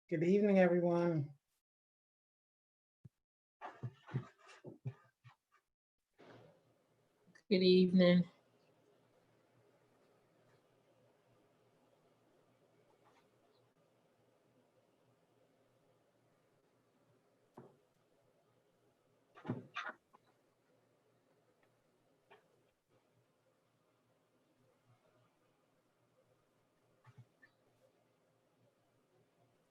Good evening, everyone. Good evening.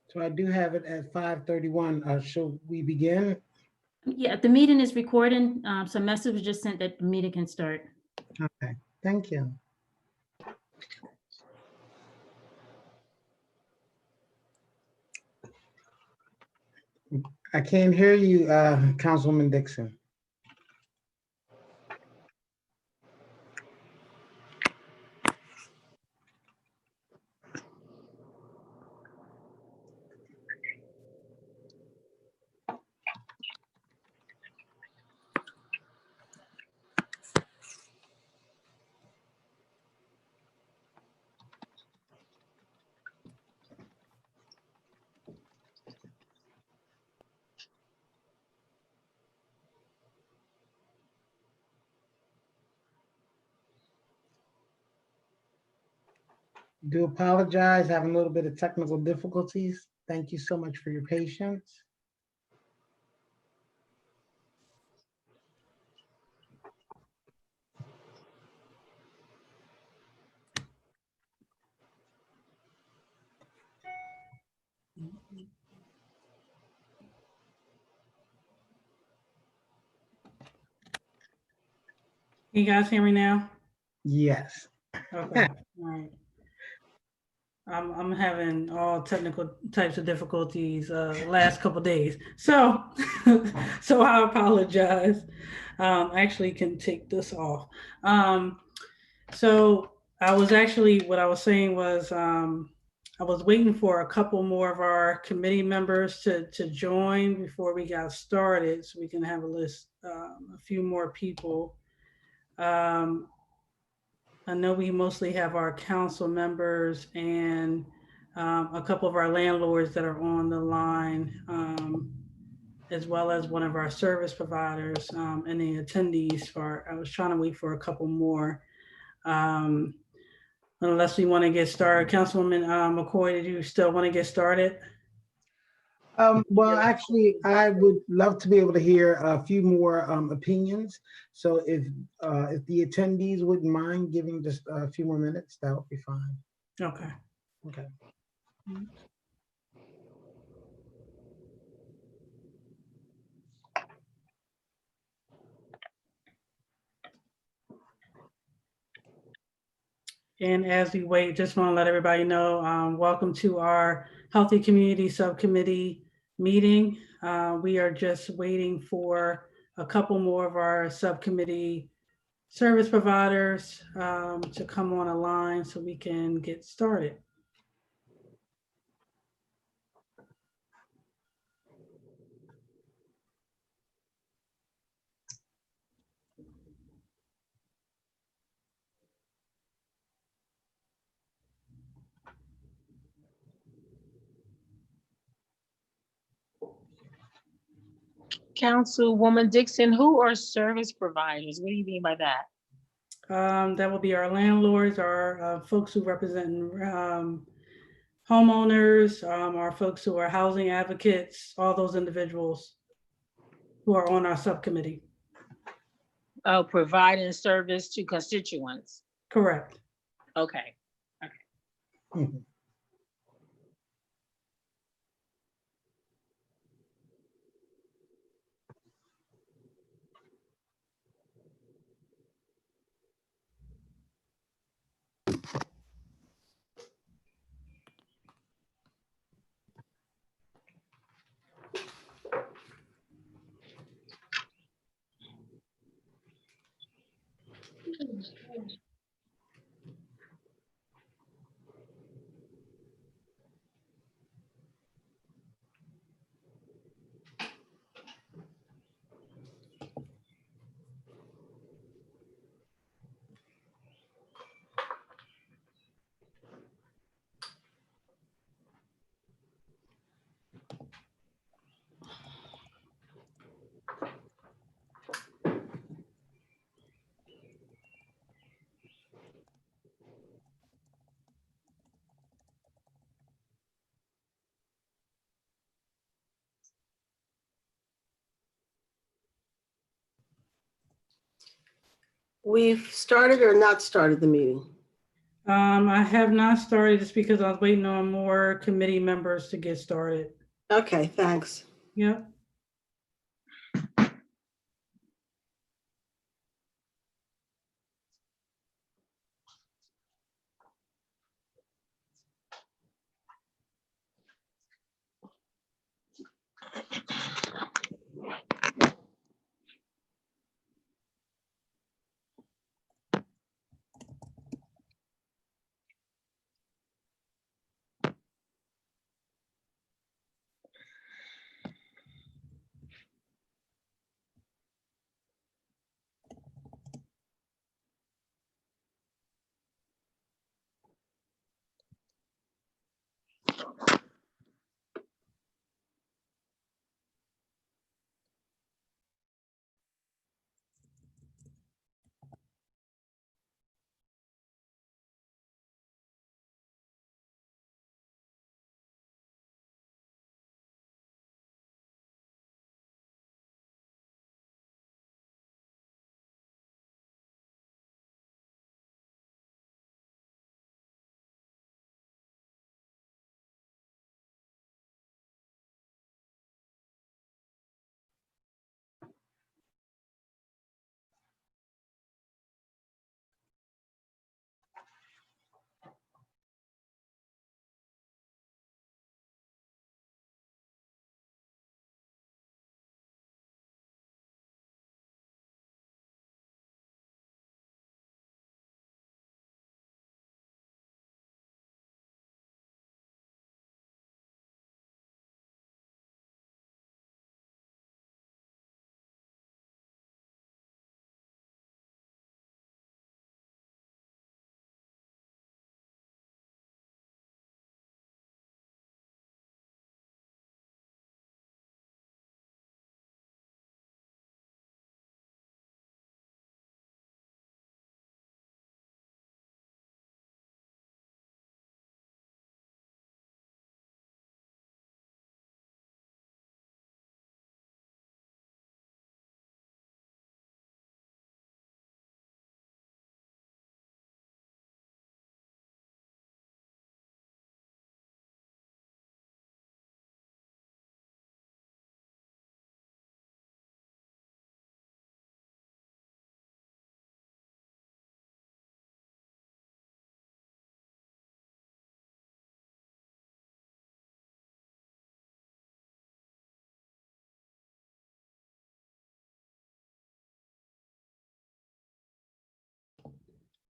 So I do have it at 5:31. Shall we begin? Yeah, the meeting is recording. Some message was just sent that the meeting can start. Okay, thank you. I can't hear you, Councilwoman Dixon. Do apologize, having a little bit of technical difficulties. Thank you so much for your patience. Can you guys hear me now? Yes. Okay, all right. I'm having all technical types of difficulties last couple days. So so I apologize. Actually can take this off. So I was actually, what I was saying was I was waiting for a couple more of our committee members to join before we got started so we can have a list, a few more people. I know we mostly have our council members and a couple of our landlords that are on the line, as well as one of our service providers and the attendees. I was trying to wait for a couple more. Unless we want to get started. Councilwoman McCoy, did you still want to get started? Well, actually, I would love to be able to hear a few more opinions. So if the attendees wouldn't mind giving just a few more minutes, that would be fine. Okay. Okay. And as we wait, just want to let everybody know, welcome to our Healthy Community Subcommittee meeting. We are just waiting for a couple more of our subcommittee service providers to come on a line so we can get started. Councilwoman Dixon, who are service providers? What do you mean by that? That will be our landlords, our folks who represent homeowners, our folks who are housing advocates, all those individuals who are on our subcommittee. Oh, providing service to constituents. Correct. Okay. Mhm. We've started or not started the meeting? I have not started just because I was waiting on more committee members to get started. Okay, thanks. Yep.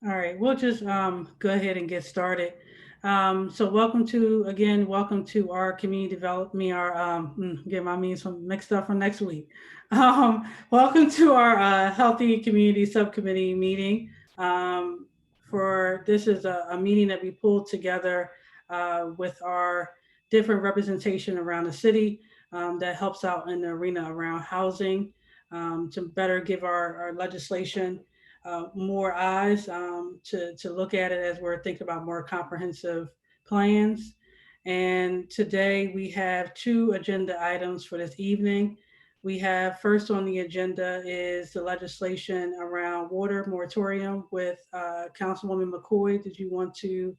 All right, we'll just go ahead and get started. So welcome to our community development, get my meetings mixed up for next week. Welcome to our Healthy Community Subcommittee meeting. This is a meeting that we pulled together with our different representation around the city that helps out in the arena around housing to better give our legislation more eyes to look at it as we're thinking about more comprehensive plans. And today we have two agenda items for this evening. We have first on the agenda is the legislation around water moratorium with Councilwoman McCoy. Did you want to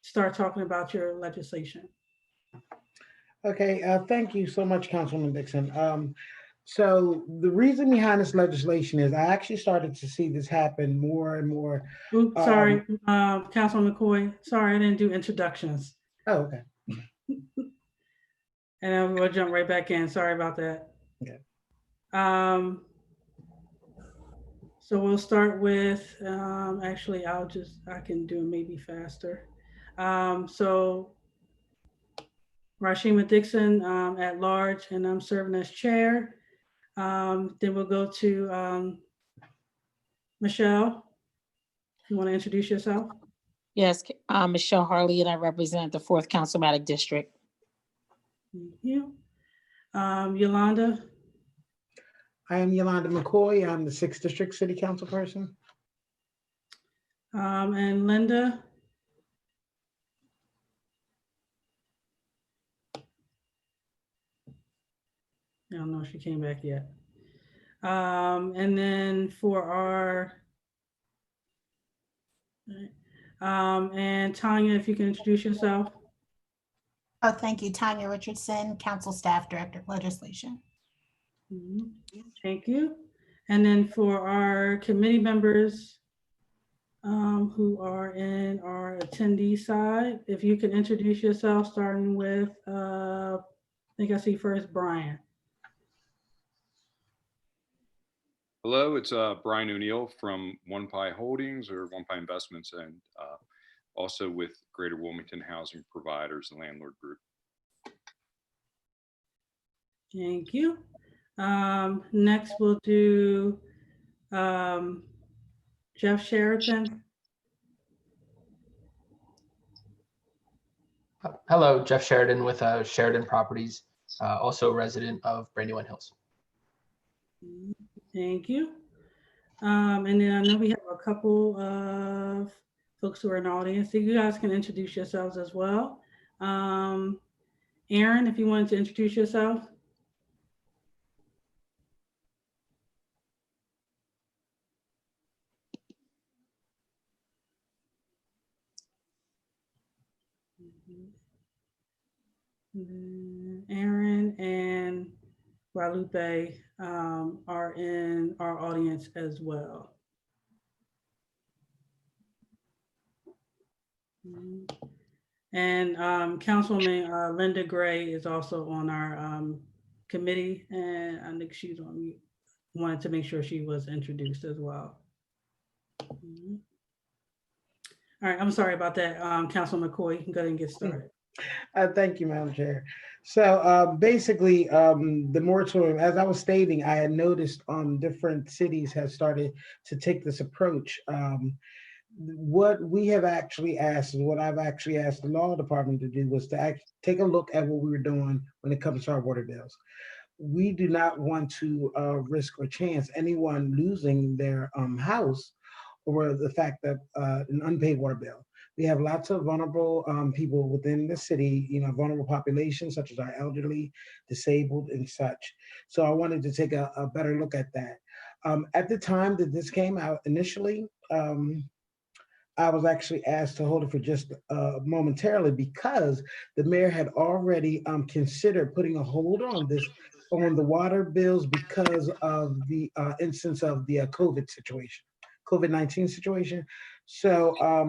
start talking about your legislation? Okay, thank you so much, Councilwoman Dixon. So the reason behind this legislation is I actually started to see this happen more and more. Oops, sorry, Councilwoman McCoy. Sorry, I didn't do introductions. Oh, okay. And then we'll jump right back in. Sorry about that. Okay. So we'll start with, actually, I can do it maybe faster. So Rashima Dixon at large, and I'm serving as chair. Then we'll go to Michelle. You want to introduce yourself? Yes, I'm Michelle Harlee, and I represent the 4th Councilmatic District. Thank you. Yolanda. I am Yolanda McCoy. I'm the 6th District City Council person. And Linda. I don't know if she came back yet. And then for our And Tanya, if you can introduce yourself. Oh, thank you. Tanya Richardson, Council Staff Director, Legislation. Mhm. Thank you. And then for our committee members who are in our attendee side, if you can introduce yourself, starting with, I think I see first Brian. Hello, it's Brian O'Neill from One Pie Holdings or One Pie Investments, and also with Greater Wilmington Housing Providers Landlord Group. Thank you. Next, we'll do Jeff Sheraton. Hello, Jeff Sheridan with Sheridan Properties, also a resident of Brandywine Hills. Thank you. And then I know we have a couple of folks who are in the audience, so you guys can introduce yourselves as well. Aaron, if you wanted to introduce yourself. Aaron and Guadalupe are in our audience as well. And Councilwoman Linda Gray is also on our committee, and I think she's on mute. Wanted to make sure she was introduced as well. All right, I'm sorry about that, Councilman McCoy. You can go ahead and get started. Thank you, Madam Chair. So basically, the moratorium, as I was stating, I had noticed different cities have started to take this approach. What we have actually asked, and what I've actually asked the law department to do, was to take a look at what we were doing when it comes to our water bills. We do not want to risk or chance anyone losing their house or the fact that an unpaid water bill. We have lots of vulnerable people within the city, vulnerable populations such as our elderly, disabled, and such. So I wanted to take a better look at that. At the time that this came out initially, I was actually asked to hold it for just momentarily because the mayor had already considered putting a hold on this, on the water bills because of the instance of the COVID-19 situation. So I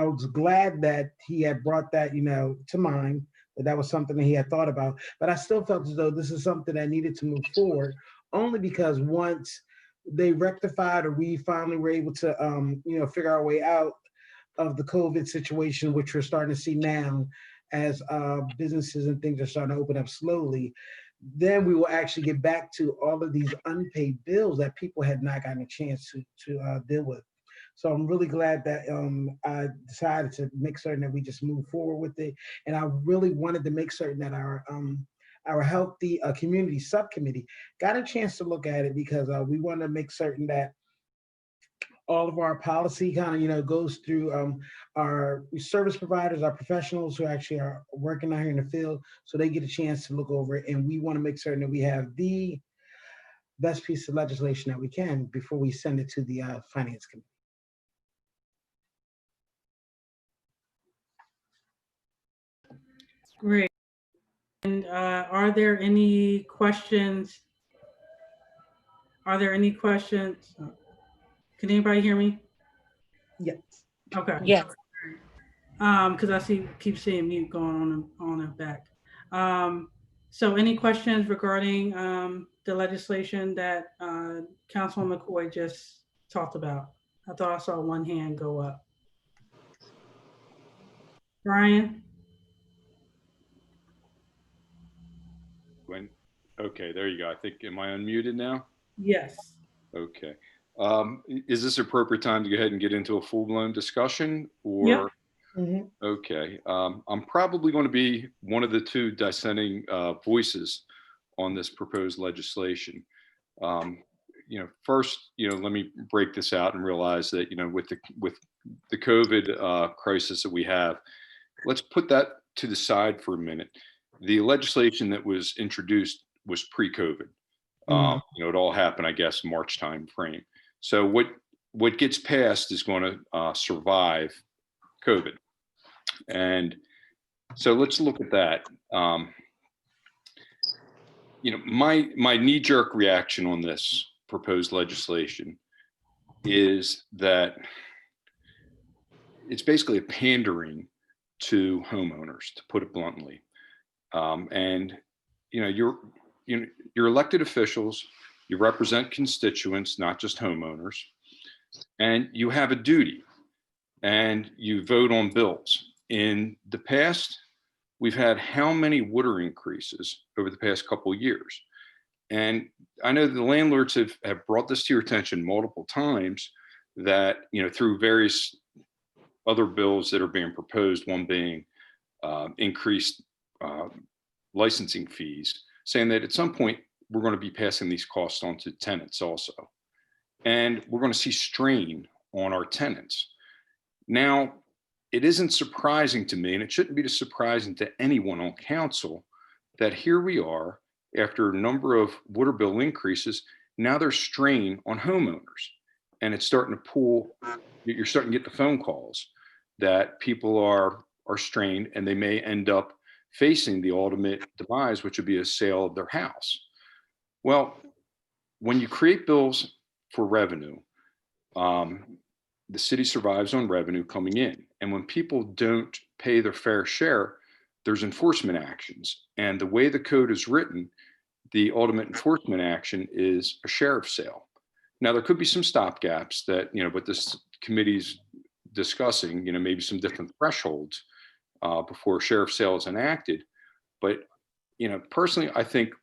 was glad that he had brought that, to mind, that was something that he had thought about. But I still felt as though this is something that needed to move forward, only because once they rectified, or we finally were able to, figure our way out of the COVID situation, which we're starting to see now as businesses and things are starting to open up slowly, then we will actually get back to all of these unpaid bills that people had not gotten a chance to deal with. So I'm really glad that I decided to make certain that we just move forward with it. And I really wanted to make certain that our healthy community subcommittee got a chance to look at it, because we want to make certain that all of our policy kind of, goes through our service providers, our professionals who actually are working out here in the field, so they get a chance to look over it. And we want to make certain that we have the best piece of legislation that we can before we send it to the Finance Committee. Great. And are there any questions? Are there any questions? Can anybody hear me? Yes. Okay. Yes. Because I keep seeing mute going on and back. So any questions regarding the legislation that Councilman McCoy just talked about? I thought I saw one hand go up. Brian? Okay, there you go. I think, am I unmuted now? Yes. Okay. Is this appropriate time to go ahead and get into a full-blown discussion, or? Yep. Mhm. Okay. I'm probably going to be one of the two dissenting voices on this proposed legislation. First, let me break this out and realize that, with the COVID crisis that we have, let's put that to the side for a minute. The legislation that was introduced was pre-COVID. It all happened, I guess, March time frame. So what gets passed is going to survive COVID. And so let's look at that. My knee-jerk reaction on this proposed legislation is that it's basically a pandering to homeowners, to put it bluntly. And you're elected officials, you represent constituents, not just homeowners, and you have a duty, and you vote on bills. In the past, we've had how many water increases over the past couple of years? And I know the landlords have brought this to your attention multiple times that, through various other bills that are being proposed, one being increased licensing fees, saying that at some point we're going to be passing these costs on to tenants also. And we're going to see strain on our tenants. Now, it isn't surprising to me, and it shouldn't be surprising to anyone on council, that here we are after a number of water bill increases. Now there's strain on homeowners, and it's starting to pull. You're starting to get the phone calls that people are strained, and they may end up facing the ultimate demise, which would be a sale of their house. Well, when you create bills for revenue, the city survives on revenue coming in. And when people don't pay their fair share, there's enforcement actions. And the way the code is written, the ultimate enforcement action is a sheriff's sale. Now, there could be some stopgaps that, what this committee's discussing, maybe some different thresholds before a sheriff's sale is enacted. But, personally, I think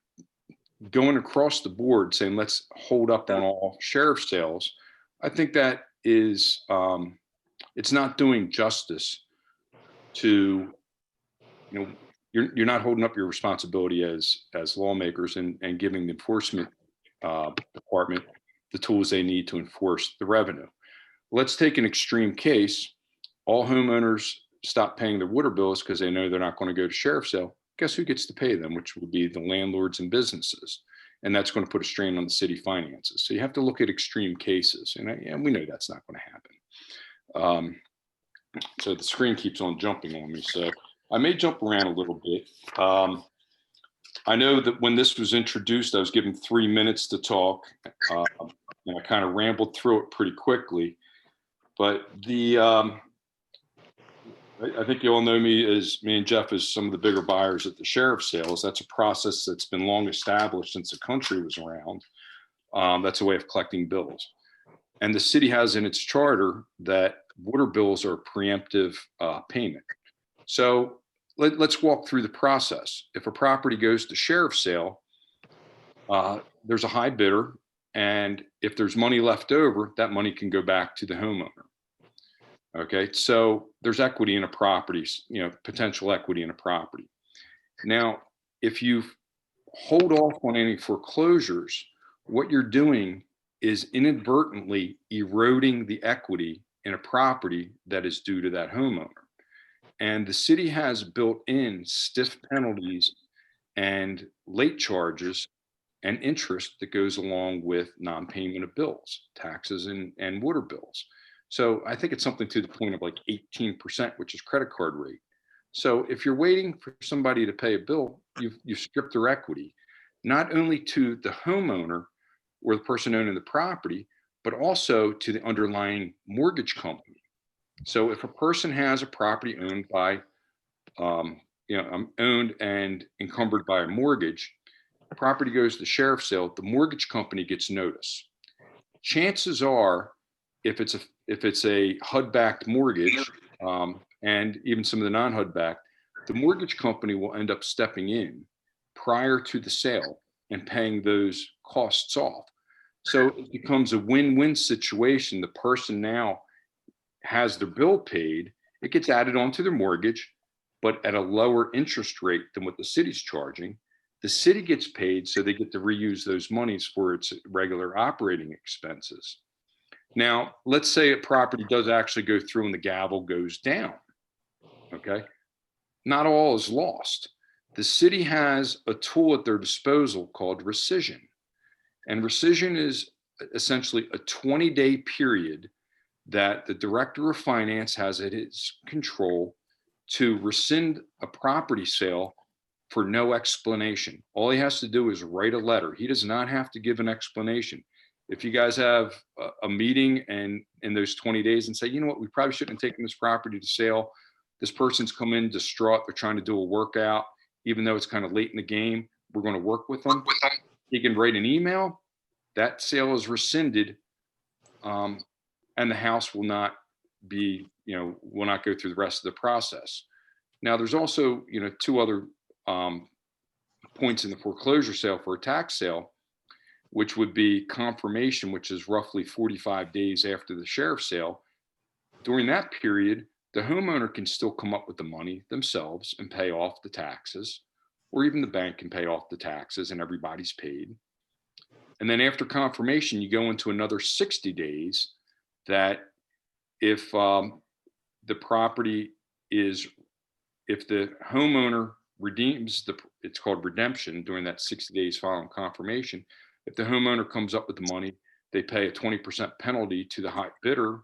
going across the board saying, let's hold up on all sheriff's sales, I think that is, it's not doing justice to, you're not holding up your responsibility as lawmakers and giving the enforcement department the tools they need to enforce the revenue. Let's take an extreme case. All homeowners stop paying their water bills because they know they're not going to go to sheriff's sale. Guess who gets to pay them, which would be the landlords and businesses. And that's going to put a strain on the city finances. So you have to look at extreme cases. And we know that's not going to happen. So the screen keeps on jumping on me. So I may jump around a little bit. I know that when this was introduced, I was given 3 minutes to talk. And I kind of rambled through it pretty quickly. But I think you all know me and Jeff as some of the bigger buyers at the sheriff's sales. That's a process that's been long established since the country was around. That's a way of collecting bills. And the city has in its charter that water bills are a preemptive payment. So let's walk through the process. If a property goes to sheriff's sale, there's a high bidder. And if there's money left over, that money can go back to the homeowner. Okay, so there's equity in a property, potential equity in a property. Now, if you hold off on any foreclosures, what you're doing is inadvertently eroding the equity in a property that is due to that homeowner. And the city has built in stiff penalties and late charges and interest that goes along with non-payment of bills, taxes and water bills. So I think it's something to the point of like 18%, which is credit card rate. So if you're waiting for somebody to pay a bill, you've stripped their equity, not only to the homeowner or the person owning the property, but also to the underlying mortgage company. So if a person has a property owned by, owned and encumbered by a mortgage, the property goes to sheriff's sale, the mortgage company gets notice. Chances are, if it's a HUD-backed mortgage, and even some of the non-HUD-backed, the mortgage company will end up stepping in prior to the sale and paying those costs off. So it becomes a win-win situation. The person now has their bill paid, it gets added onto their mortgage, but at a lower interest rate than what the city's charging. The city gets paid, so they get to reuse those monies for its regular operating expenses. Now, let's say a property does actually go through and the gavel goes down, okay? Not all is lost. The city has a tool at their disposal called rescission. And rescission is essentially a 20-day period that the director of finance has at his control to rescind a property sale for no explanation. All he has to do is write a letter. He does not have to give an explanation. If you guys have a meeting and in those 20 days and say, you know what, we probably shouldn't have taken this property to sale. This person's come in distraught. They're trying to do a workout, even though it's kind of late in the game. We're going to work with them. He can write an email. That sale is rescinded, and the house will not be, will not go through the rest of the process. Now, there's also, two other points in the foreclosure sale for a tax sale, which would be confirmation, which is roughly 45 days after the sheriff's sale. During that period, the homeowner can still come up with the money themselves and pay off the taxes, or even the bank can pay off the taxes and everybody's paid. And then after confirmation, you go into another 60 days that if the property is, if the homeowner redeems it's called redemption during that 60 days following confirmation. If the homeowner comes up with the money, they pay a 20% penalty to the high bidder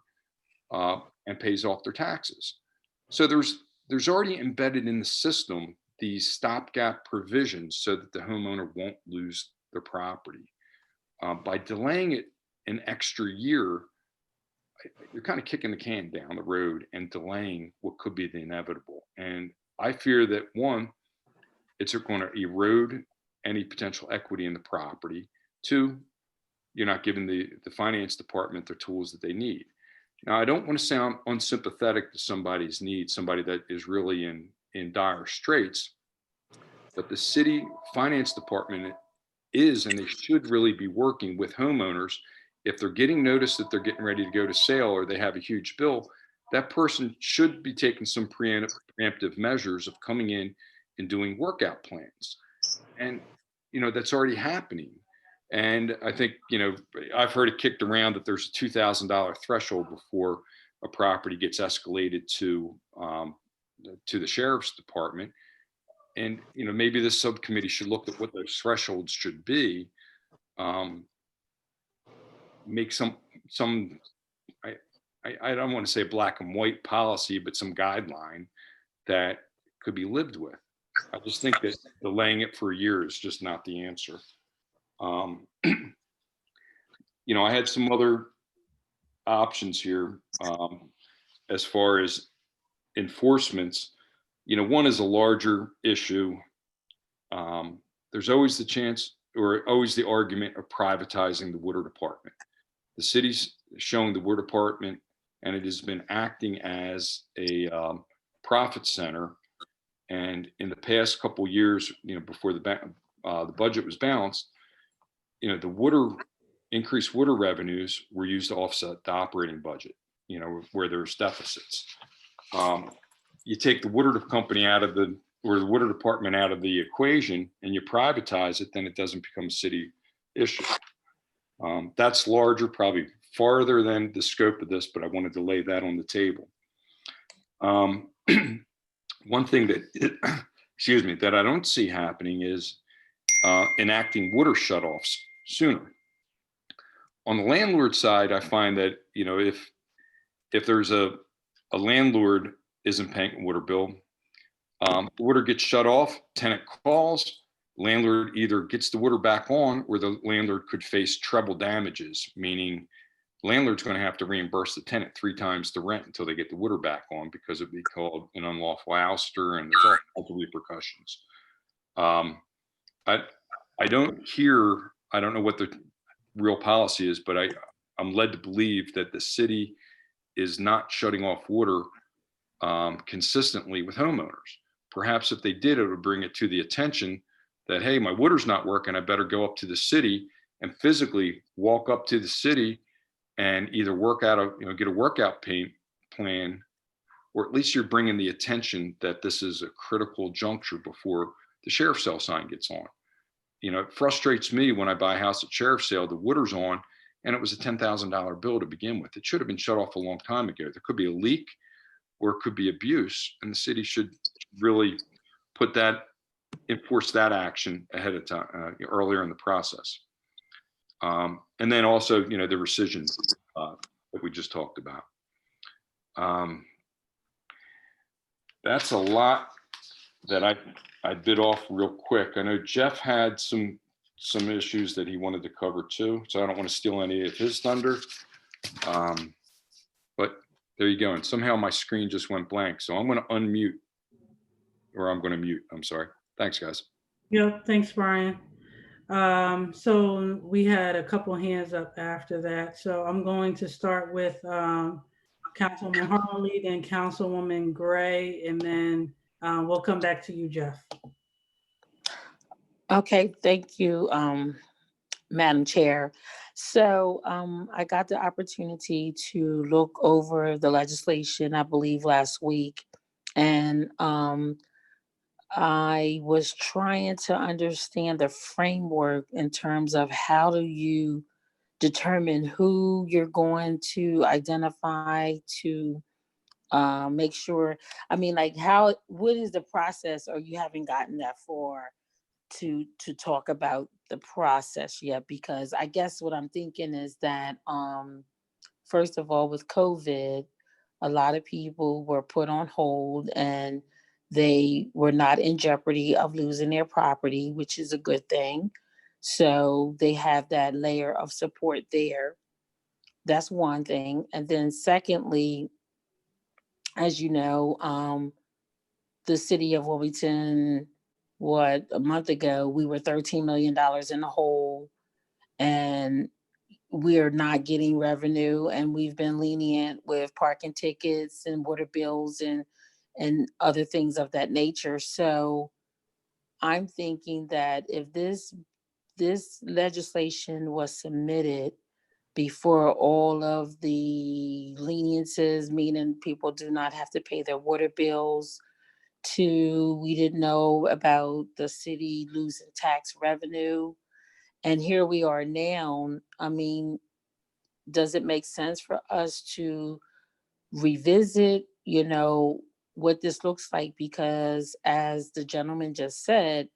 and pays off their taxes. So there's already embedded in the system these stopgap provisions so that the homeowner won't lose their property. By delaying it an extra year, you're kind of kicking the can down the road and delaying what could be the inevitable. And I fear that, one, it's going to erode any potential equity in the property. Two, you're not giving the finance department the tools that they need. Now, I don't want to sound unsympathetic to somebody's needs, somebody that is really in dire straits, but the city finance department is, and they should really be working with homeowners. If they're getting notice that they're getting ready to go to sale or they have a huge bill, that person should be taking some preemptive measures of coming in and doing workout plans. And, that's already happening. And I think, I've heard it kicked around that there's a $2,000 threshold before a property gets escalated to the sheriff's department. And, maybe this subcommittee should look at what those thresholds should be. Make some I don't want to say black and white policy, but some guideline that could be lived with. I just think that delaying it for a year is just not the answer. I had some other options here as far as enforcements. One is a larger issue. There's always the chance or always the argument of privatizing the water department. The city's showing the water department, and it has been acting as a profit center. And in the past couple of years, before the budget was balanced, the increased water revenues were used to offset the operating budget, where there's deficits. You take the water company the water department out of the equation and you privatize it, then it doesn't become a city issue. That's larger, probably farther than the scope of this, but I wanted to lay that on the table. One thing that, excuse me, that I don't see happening is enacting water shutoffs sooner. On the landlord side, I find that, if there's a landlord isn't paying a water bill, water gets shut off, tenant calls, landlord either gets the water back on or the landlord could face treble damages, meaning landlord's going to have to reimburse the tenant 3 times the rent until they get the water back on, because it'd be called an unlawful ouster and there's all kinds of repercussions. I don't know what the real policy is, but I'm led to believe that the city is not shutting off water consistently with homeowners. Perhaps if they did, it would bring it to the attention that, hey, my water's not working, I better go up to the city and physically walk up to the city and either work out get a workout plan, or at least you're bringing the attention that this is a critical juncture before the sheriff's sale sign gets on. It frustrates me when I buy a house at sheriff's sale, the water's on, and it was a $10,000 bill to begin with. It should have been shut off a long time ago. There could be a leak or it could be abuse, and the city should really enforce that action ahead of time, earlier in the process. And then also, the rescission that we just talked about. That's a lot that I bit off real quick. I know Jeff had some issues that he wanted to cover too, so I don't want to steal any of his thunder. But there you go. And somehow my screen just went blank. So I'm going to unmute, or I'm going to mute. I'm sorry. Thanks, guys. Yep, thanks, Brian. So we had a couple hands up after that. So I'm going to start with Councilwoman Harlee, then Councilwoman Gray, and then we'll come back to you, Jeff. Okay, thank you, Madam Chair. So I got the opportunity to look over the legislation, I believe, last week. And I was trying to understand the framework in terms of how do you determine who you're going to identify to make sure, I mean, like what is the process, or you haven't gotten that far to talk about the process yet? Because I guess what I'm thinking is that, first of all, with COVID, a lot of people were put on hold and they were not in jeopardy of losing their property, which is a good thing. So they have that layer of support there. That's one thing. And then secondly, as you know, the city of Wilmington, a month ago, we were $13 million in the hole, and we're not getting revenue, and we've been lenient with parking tickets and water bills and other things of that nature. So I'm thinking that if this legislation was submitted before all of the leniences, meaning people do not have to pay their water bills, we didn't know about the city losing tax revenue, and here we are now. I mean, does it make sense for us to revisit, what this looks like? Because as the gentleman just said,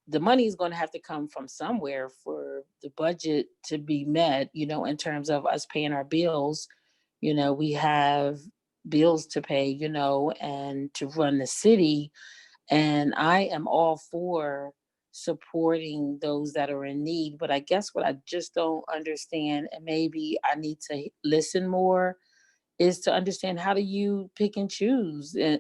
the money is going to have to come from somewhere for the budget to be met, in terms of us paying our bills. We have bills to pay, and to run the city. And I am all for supporting those that are in need. But I guess what I just don't understand, and maybe I need to listen more, is to understand, how do you pick and choose, and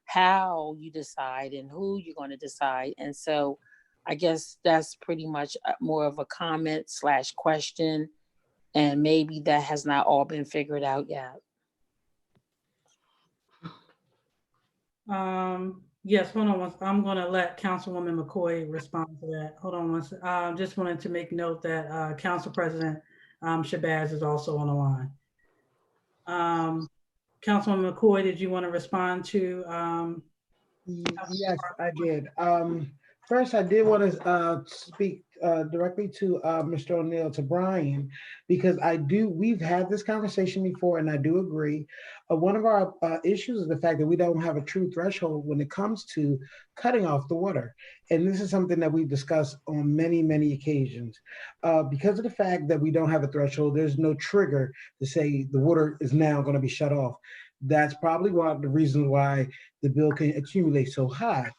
how you decide and who you're going to decide. And so I guess that's pretty much more of a comment / question, and maybe that has not all been figured out yet. Yes, hold on. I'm going to let Councilwoman McCoy respond to that. Hold on one second. Just wanted to make note that Council President Shabazz is also on the line. Councilwoman McCoy, did you want to respond to? Yes, I did. First, I did want to speak directly to Mr. O'Neill, to Brian, because we've had this conversation before, and I do agree. One of our issues is the fact that we don't have a true threshold when it comes to cutting off the water. And this is something that we've discussed on many, many occasions. Because of the fact that we don't have a threshold, there's no trigger to say the water is now going to be shut off. That's probably one of the reasons why the bill can accumulate so high.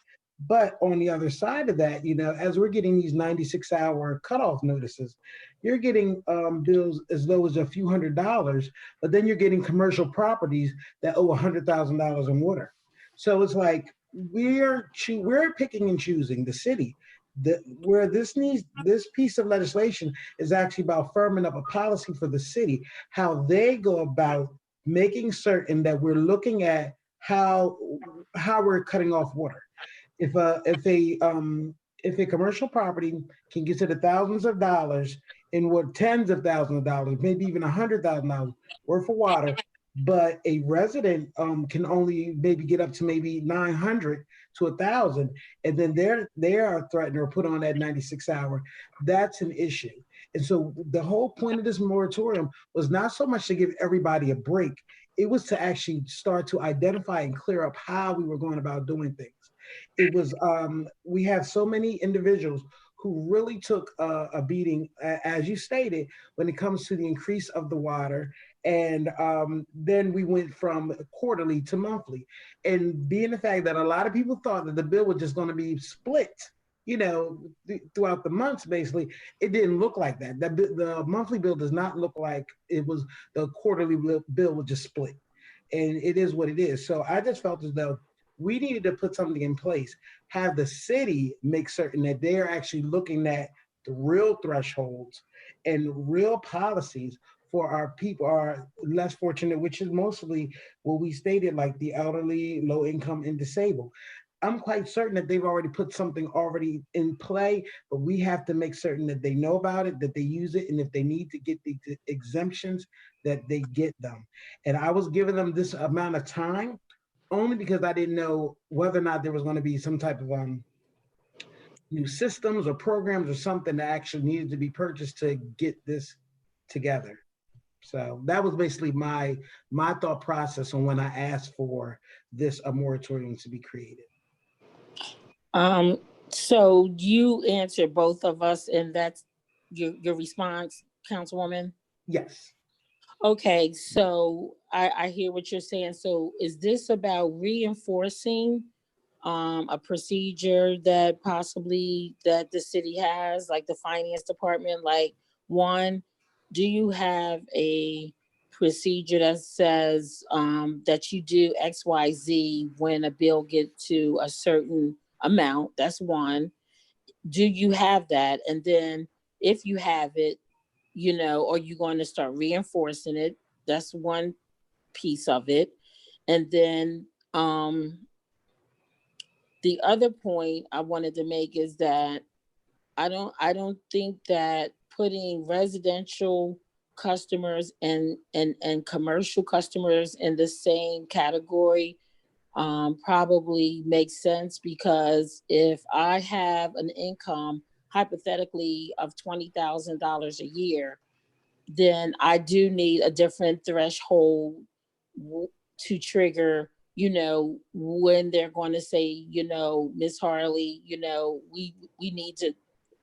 But on the other side of that, as we're getting these 96-hour cutoff notices, you're getting bills as low as a few $100s, but then you're getting commercial properties that owe $100,000 in water. So it's like we're picking and choosing, the city, where this piece of legislation is actually about firming up a policy for the city, how they go about making certain that we're looking at how we're cutting off water. If a commercial property can get to the thousands of dollars in what tens of thousands of dollars, maybe even $100,000 worth of water, but a resident can only maybe get up to maybe 900 to 1,000, and then they are threatened or put on that 96-hour, that's an issue. And so the whole point of this moratorium was not so much to give everybody a break, it was to actually start to identify and clear up how we were going about doing things. It was, we have so many individuals who really took a beating, as you stated, when it comes to the increase of the water. And then we went from quarterly to monthly. And being the fact that a lot of people thought that the bill was just going to be split, throughout the months, basically, it didn't look like that. The monthly bill does not look like it was. The quarterly bill was just split. And it is what it is. So I just felt as though we needed to put something in place, have the city make certain that they're actually looking at the real thresholds and real policies for our people, our less fortunate, which is mostly what we stated, like the elderly, low income, and disabled. I'm quite certain that they've already put something already in play, but we have to make certain that they know about it, that they use it, and if they need to get the exemptions, that they get them. And I was giving them this amount of time only because I didn't know whether or not there was going to be some type of new systems or programs or something that actually needed to be purchased to get this together. So that was basically my thought process on when I asked for this moratorium to be created. So you answered both of us, and that's your response, Councilwoman? Yes. Okay, so I hear what you're saying. So is this about reinforcing a procedure that possibly that the city has, like the finance department? Like, one, do you have a procedure that says that you do XYZ when a bill gets to a certain amount? That's one. Do you have that? And then if you have it, are you going to start reinforcing it? That's one piece of it. And then the other point I wanted to make is that I don't think that putting residential customers and commercial customers in the same category probably makes sense, because if I have an income hypothetically of $20,000 a year, then I do need a different threshold to trigger, when they're going to say, Miss Harlee, we need to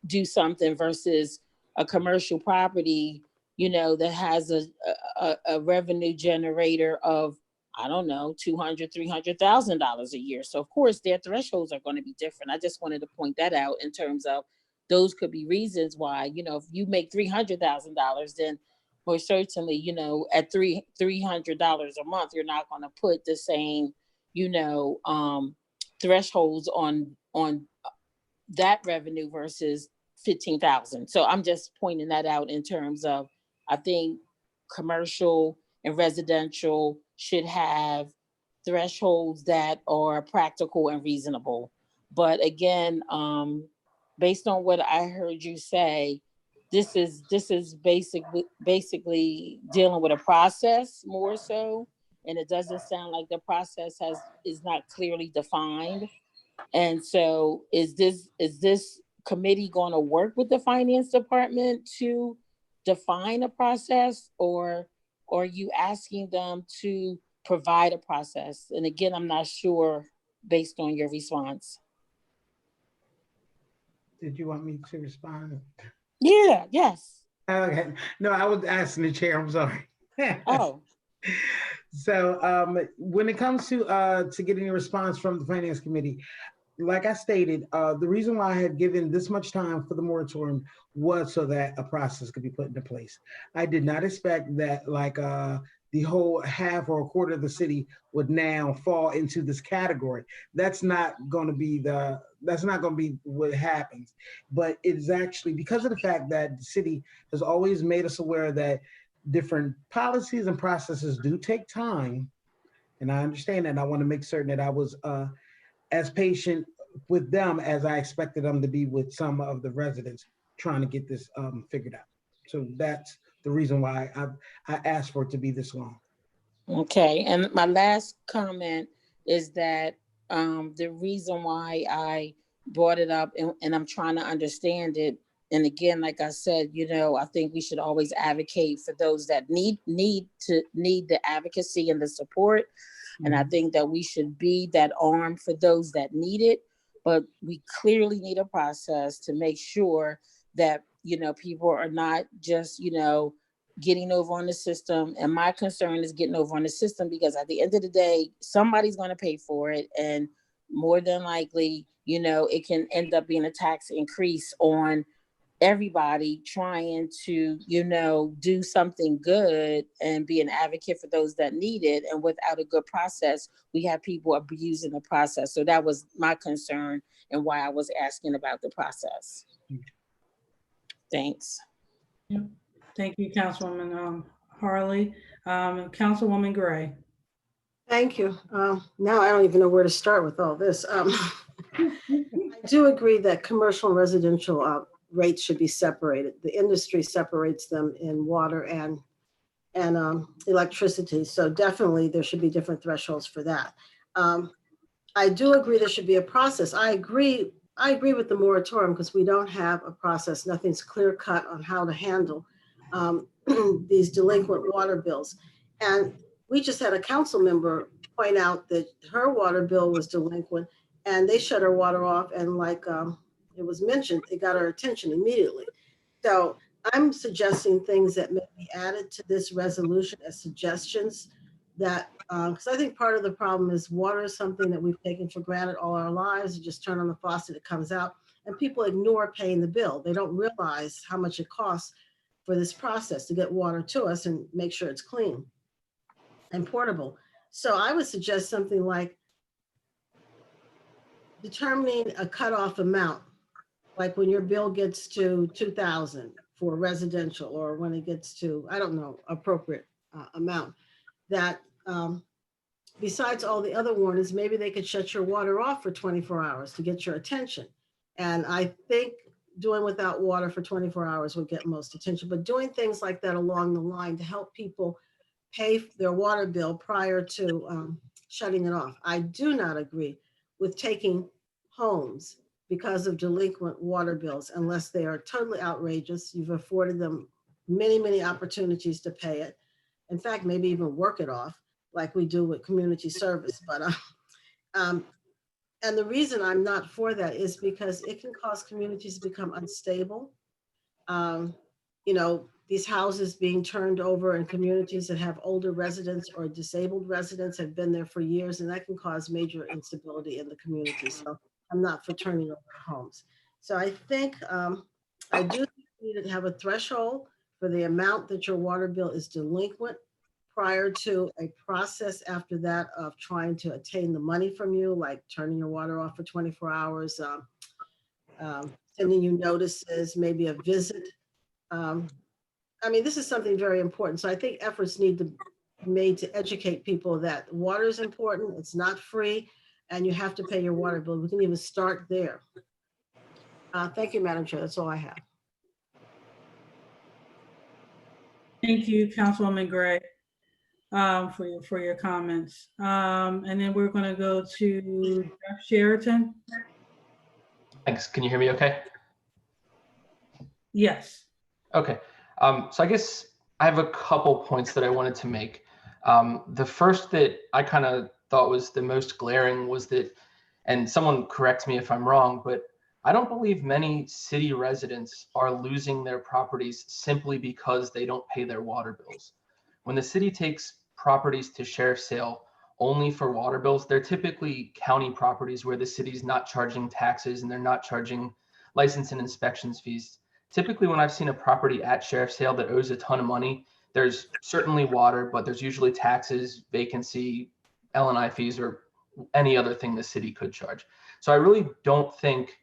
do something, versus a commercial property, that has a revenue generator of, I don't know, $200,000, $300,000 a year. So of course their thresholds are going to be different. I just wanted to point that out in terms of those could be reasons why, if you make $300,000, then most certainly, at $300 a month, you're not going to put the same, thresholds on that revenue versus 15,000. So I'm just pointing that out in terms of, I think commercial and residential should have thresholds that are practical and reasonable. But again, based on what I heard you say, this is basically dealing with a process more so, and it doesn't sound like the process is not clearly defined. And so is this committee going to work with the finance department to define a process, or are you asking them to provide a process? And again, I'm not sure based on your response. Did you want me to respond? Yeah, yes. Okay. No, I was asking the chair. I'm sorry. Oh. So when it comes to getting a response from the finance committee, like I stated, the reason why I had given this much time for the moratorium was so that a process could be put into place. I did not expect that the whole half or a quarter of the city would now fall into this category. That's not going to be what happens. But it's actually because of the fact that the city has always made us aware that different policies and processes do take time. And I understand that. And I want to make certain that I was as patient with them as I expected them to be with some of the residents trying to get this figured out. So that's the reason why I asked for it to be this long. Okay. And my last comment is that the reason why I brought it up, and I'm trying to understand it. And again, like I said, I think we should always advocate for those that need the advocacy and the support. And I think that we should be that arm for those that need it. but we clearly need a process to make sure that, people are not just, getting over on the system. And my concern is getting over on the system, because at the end of the day, somebody's going to pay for it. And more than likely, it can end up being a tax increase on everybody trying to, do something good and be an advocate for those that need it. And without a good process, we have people abusing the process. So that was my concern and why I was asking about the process. Thanks. Yep. Thank you, Councilwoman Harlee. Councilwoman Gray. Thank you. Now I don't even know where to start with all this. I do agree that commercial and residential rates should be separated. The industry separates them in water and electricity. So definitely there should be different thresholds for that. I do agree there should be a process. I agree with the moratorium because we don't have a process. Nothing's clear cut on how to handle these delinquent water bills. And we just had a council member point out that her water bill was delinquent and they shut her water off. And like it was mentioned, it got her attention immediately. So I'm suggesting things that may be added to this resolution as suggestions that, because I think part of the problem is water is something that we've taken for granted all our lives. You just turn on the faucet, it comes out, and people ignore paying the bill. They don't realize how much it costs for this process to get water to us and make sure it's clean and portable. So I would suggest something like determining a cutoff amount, like when your bill gets to 2,000 for residential, or when it gets to, I don't know, appropriate amount, that besides all the other warnings, maybe they could shut your water off for 24 hours to get your attention. And I think doing without water for 24 hours would get most attention, but doing things like that along the line to help people pay their water bill prior to shutting it off. I do not agree with taking homes because of delinquent water bills unless they are totally outrageous. You've afforded them many, many opportunities to pay it. In fact, maybe even work it off like we do with community service. But and the reason I'm not for that is because it can cause communities to become unstable. These houses being turned over in communities that have older residents or disabled residents have been there for years, and that can cause major instability in the community. So I'm not for turning over homes. So I think I do think we need to have a threshold for the amount that your water bill is delinquent prior to a process after that of trying to attain the money from you, like turning your water off for 24 hours, sending you notices, maybe a visit. This is something very important. So I think efforts need to be made to educate people that water is important, it's not free, and you have to pay your water bill. We can even start there. Thank you, Madam Chair. That's all I have. Thank you, Councilwoman Gray, for your comments. And then we're going to go to Jeff Sheraton. Thanks. Can you hear me okay? Yes. Okay. So I guess I have a couple points that I wanted to make. The first that I kind of thought was the most glaring was that, and someone correct me if I'm wrong, but I don't believe many city residents are losing their properties simply because they don't pay their water bills. When the city takes properties to sheriff's sale only for water bills, they're typically county properties where the city's not charging taxes and they're not charging license and inspections fees. Typically, when I've seen a property at sheriff's sale that owes a ton of money, there's certainly water, but there's usually taxes, vacancy, L&I fees, or any other thing the city could charge. So I really don't think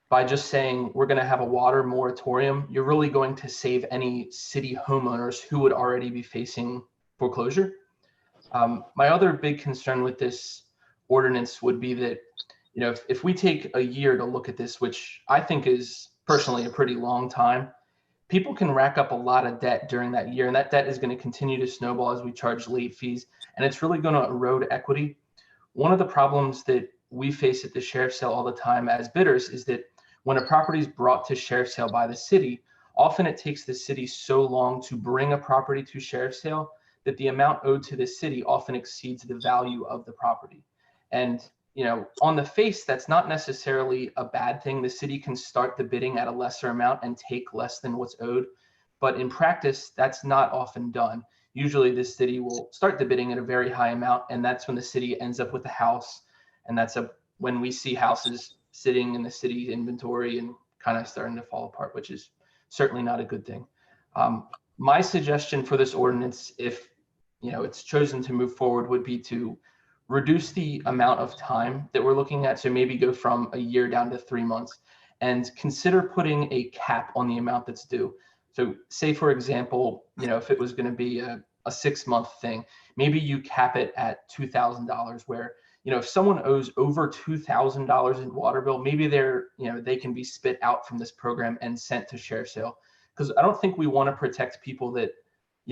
by just saying we're going to have a water moratorium, you're really going to save any city homeowners who would already be facing foreclosure. My other big concern with this ordinance would be that, if we take a year to look at this, which I think is personally a pretty long time, people can rack up a lot of debt during that year, and that debt is going to continue to snowball as we charge late fees, and it's really going to erode equity. One of the problems that we face at the sheriff's sale all the time as bidders is that when a property is brought to sheriff's sale by the city, often it takes the city so long to bring a property to sheriff's sale that the amount owed to the city often exceeds the value of the property. And on the face, that's not necessarily a bad thing. The city can start the bidding at a lesser amount and take less than what's owed. But in practice, that's not often done. Usually the city will start the bidding at a very high amount, and that's when the city ends up with a house. And that's when we see houses sitting in the city inventory and kind of starting to fall apart, which is certainly not a good thing. My suggestion for this ordinance, if it's chosen to move forward, would be to reduce the amount of time that we're looking at. So maybe go from a year down to 3 months, and consider putting a cap on the amount that's due. So say, for example, if it was going to be a 6-month thing, maybe you cap it at $2,000, where, if someone owes over $2,000 in water bill, maybe they can be spit out from this program and sent to share sale. Because I don't think we want to protect people that,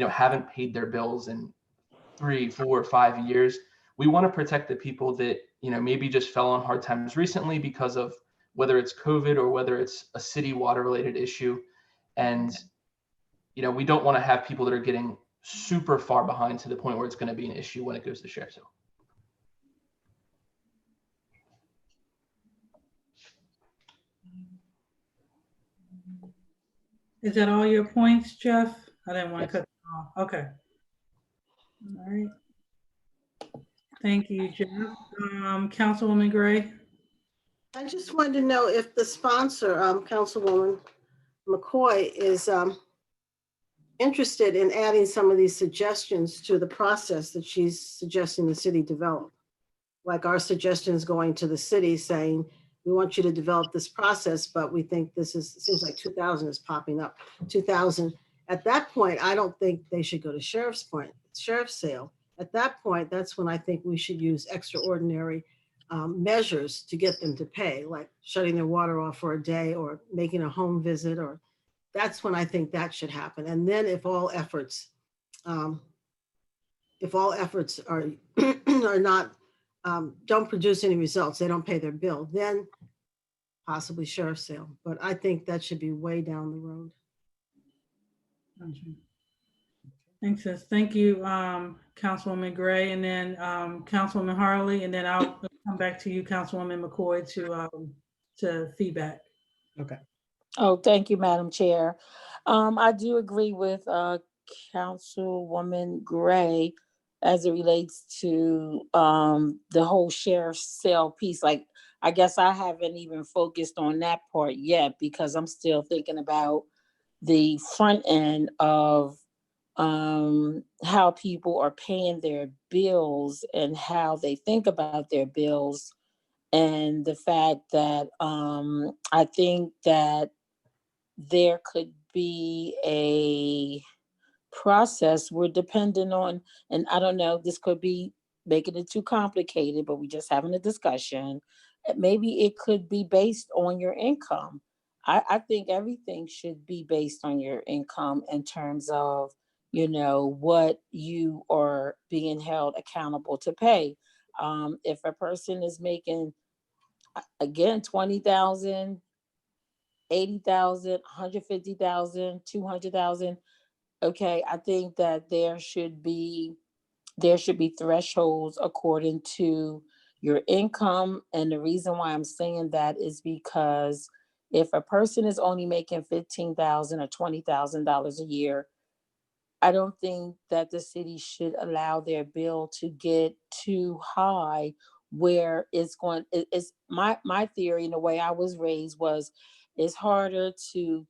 haven't paid their bills in 3, 4, 5 years. We want to protect the people that, maybe just fell on hard times recently because of whether it's COVID or whether it's a city water related issue. And, we don't want to have people that are getting super far behind to the point where it's going to be an issue when it goes to share sale. Is that all your points, Jeff? I didn't want to Yes. cut you off. Okay. All right. Thank you, Jeff. Councilwoman Gray? I just wanted to know if the sponsor, Councilwoman McCoy, is interested in adding some of these suggestions to the process that she's suggesting the city develop. Like our suggestions going to the city saying, we want you to develop this process, but we think it seems like 2,000 is popping up. 2,000. At that point, I don't think they should go to sheriff's sale. At that point, that's when I think we should use extraordinary measures to get them to pay, like shutting their water off for a day or making a home visit, or that's when I think that should happen. And then if all efforts are are not don't produce any results, they don't pay their bill, then possibly sheriff's sale. But I think that should be way down the road. Thanks, sis. Thank you, Councilwoman Gray, and then Councilwoman Harlee, and then I'll come back to you, Councilwoman McCoy, to feedback. Okay. Oh, thank you, Madam Chair. I do agree with Councilwoman Gray as it relates to the whole sheriff's sale piece. Like, I guess I haven't even focused on that part yet because I'm still thinking about the front end of how people are paying their bills and how they think about their bills, and the fact that I think that there could be a process we're dependent on, and I don't know, this could be making it too complicated, but we're just having a discussion. Maybe it could be based on your income. I think everything should be based on your income in terms of, what you are being held accountable to pay. If a person is making, again, 20,000, 80,000, 150,000, 200,000, okay, I think that there should be thresholds according to your income. And the reason why I'm saying that is because if a person is only making $15,000 or $20,000 a year, I don't think that the city should allow their bill to get too high where it's my theory, and the way I was raised was it's harder to,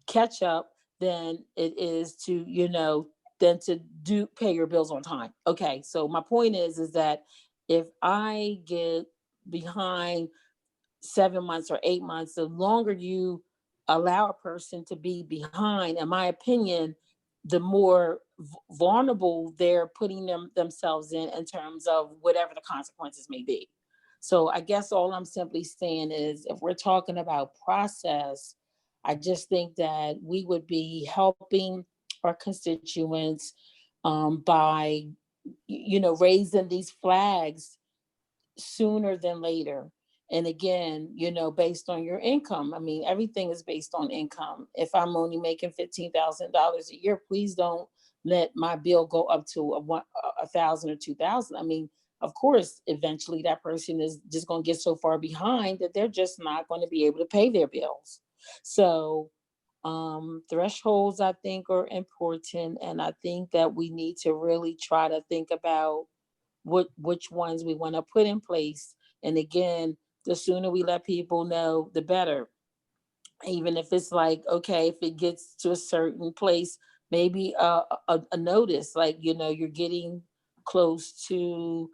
catch up than it is to, than to pay your bills on time. Okay, so my point is that if I get behind 7 months or 8 months, the longer you allow a person to be behind, in my opinion, the more vulnerable they're putting themselves in terms of whatever the consequences may be. So I guess all I'm simply saying is, if we're talking about process, I just think that we would be helping our constituents by, raising these flags sooner than later. And again, based on your income. I mean, everything is based on income. If I'm only making $15,000 a year, please don't let my bill go up to $1,000 or $2,000. I mean, of course, eventually that person is just going to get so far behind that they're just not going to be able to pay their bills. So thresholds, I think, are important. And I think that we need to really try to think about which ones we want to put in place. And again, the sooner we let people know, the better. Even if it's like, okay, if it gets to a certain place, maybe a notice, like, you're getting close to,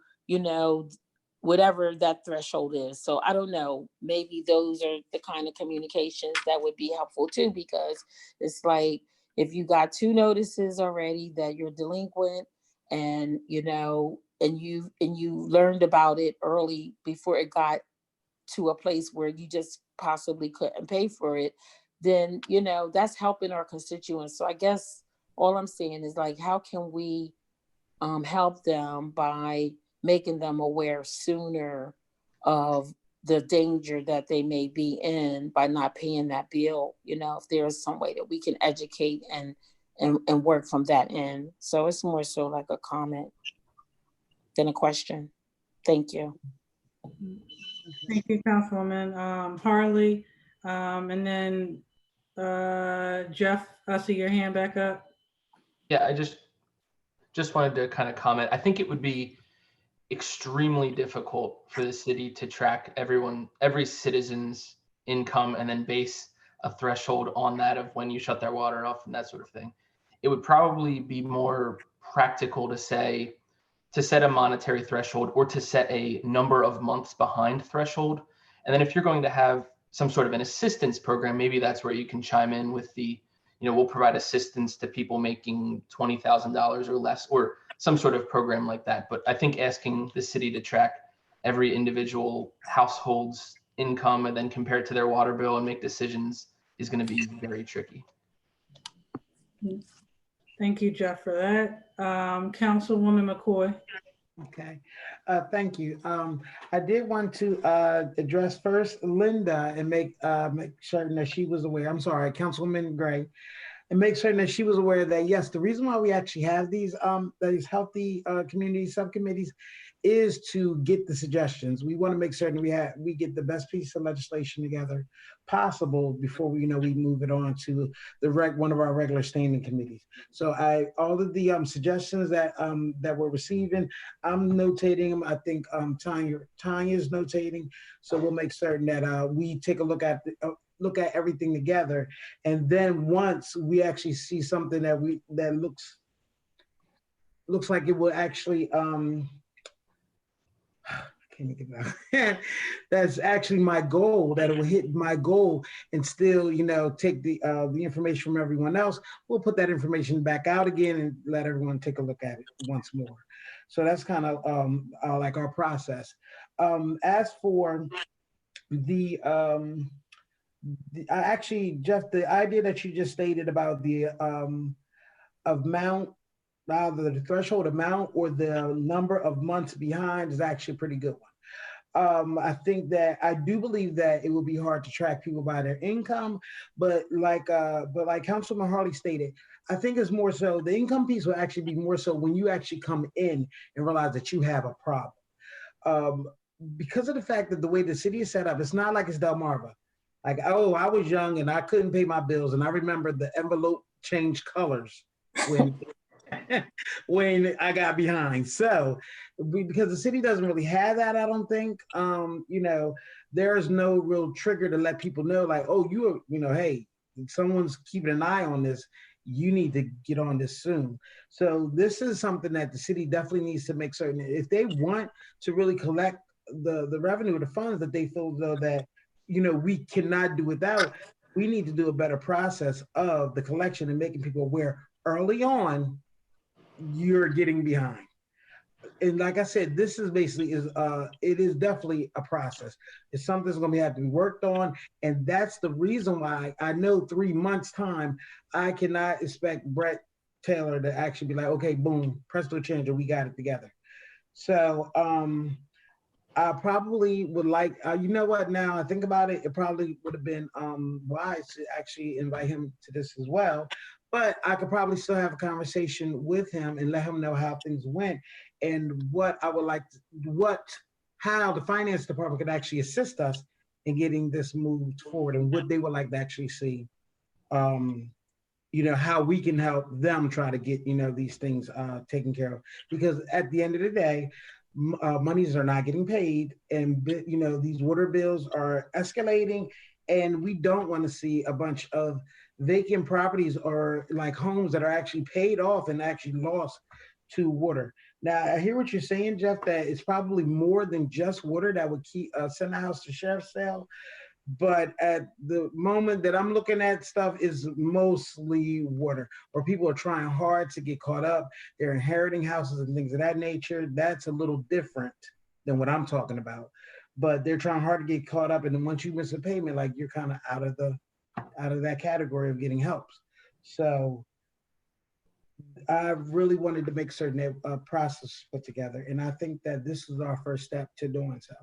whatever that threshold is. So I don't know, maybe those are the kind of communications that would be helpful too, because it's like, if you got 2 notices already that you're delinquent, and, and you learned about it early before it got to a place where you just possibly couldn't pay for it, then, that's helping our constituents. So I guess all I'm saying is, like, how can we help them by making them aware sooner of the danger that they may be in by not paying that bill? If there's some way that we can educate and work from that end. So it's more so like a comment than a question. Thank you. Thank you, Councilwoman Harlee. And then Jeff, I see your hand back up. Yeah, I just wanted to kind of comment. I think it would be extremely difficult for the city to track every citizen's income and then base a threshold on that of when you shut their water off and that sort of thing. It would probably be more practical to set a monetary threshold, or to set a number of months behind threshold. And then if you're going to have some sort of an assistance program, maybe that's where you can chime in with the, we'll provide assistance to people making $20,000 or less, or some sort of program like that. But I think asking the city to track every individual household's income and then compare it to their water bill and make decisions is going to be very tricky. Thank you, Jeff, for that. Councilwoman McCoy. Okay, thank you. I did want to address first Linda and make certain that she was aware. I'm sorry, Councilwoman Gray, and make certain that she was aware that, yes, the reason why we actually have these healthy community subcommittees is to get the suggestions. We want to make certain we get the best piece of legislation together possible before we move it on to one of our regular standing committees. So all of the suggestions that we're receiving, I'm notating them. I think Tanya's notating. So we'll make certain that we take a look at everything together, and then once we actually see something that looks like it will actually that's actually my goal, that it will hit my goal and still, take the information from everyone else. We'll put that information back out again and let everyone take a look at it once more. So that's kind of like our process. As for actually, Jeff, the idea that you just stated about the amount, either the threshold amount or the number of months behind, is actually a pretty good one. I think that I do believe that it will be hard to track people by their income, but like Councilman Harlee stated, I think it's more so the income piece will actually be more so when you actually come in and realize that you have a problem. Because of the fact that the way the city is set up, it's not like it's Delmarva. Like, oh, I was young and I couldn't pay my bills, and I remember the envelope changed colors when when I got behind. So because the city doesn't really have that, I don't think, there's no real trigger to let people know, like, oh, hey, someone's keeping an eye on this. You need to get on this soon. So this is something that the city definitely needs to make certain, if they want to really collect the revenue, the funds that they feel though that, we cannot do without, we need to do a better process of the collection and making people aware early on you're getting behind. And like I said, this is basically it is definitely a process. It's something that's going to have to be worked on, and that's the reason why I know 3 months time I cannot expect Brett Taylor to actually be like, okay, boom, presto changer, we got it together. So I probably would like, now I think about it, it probably would have been wise to actually invite him to this as well. But I could probably still have a conversation with him and let him know how things went. and what I would like to, how the finance department could actually assist us in getting this moved forward, and what they would like to actually see. How we can help them try to get, these things taken care of. Because at the end of the day, monies are not getting paid, and, these water bills are escalating, and we don't want to see a bunch of vacant properties or like homes that are actually paid off and actually lost to water. Now, I hear what you're saying, Jeff, that it's probably more than just water that would keep send a house to sheriff's sale. But at the moment that I'm looking at stuff is mostly water, or people are trying hard to get caught up. They're inheriting houses and things of that nature. That's a little different than what I'm talking about. But they're trying hard to get caught up, and then once you miss a payment, like you're kind of out of that category of getting helps. So I really wanted to make certain that a process put together, and I think that this is our first step to doing so.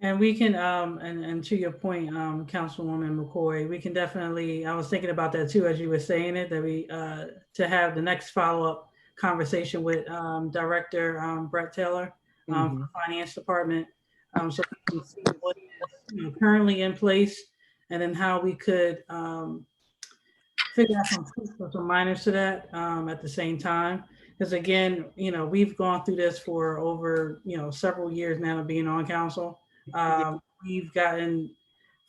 And we can, and to your point, Councilwoman McCoy, we can definitely, I was thinking about that too, as you were saying it, that we, to have the next follow-up conversation with Director Brett Taylor from the Finance Department, so we can see what is currently in place, and then how we could figure out some tweaks or some minors to that at the same time. Because again, we've gone through this for over, several years now of being on council. We've gotten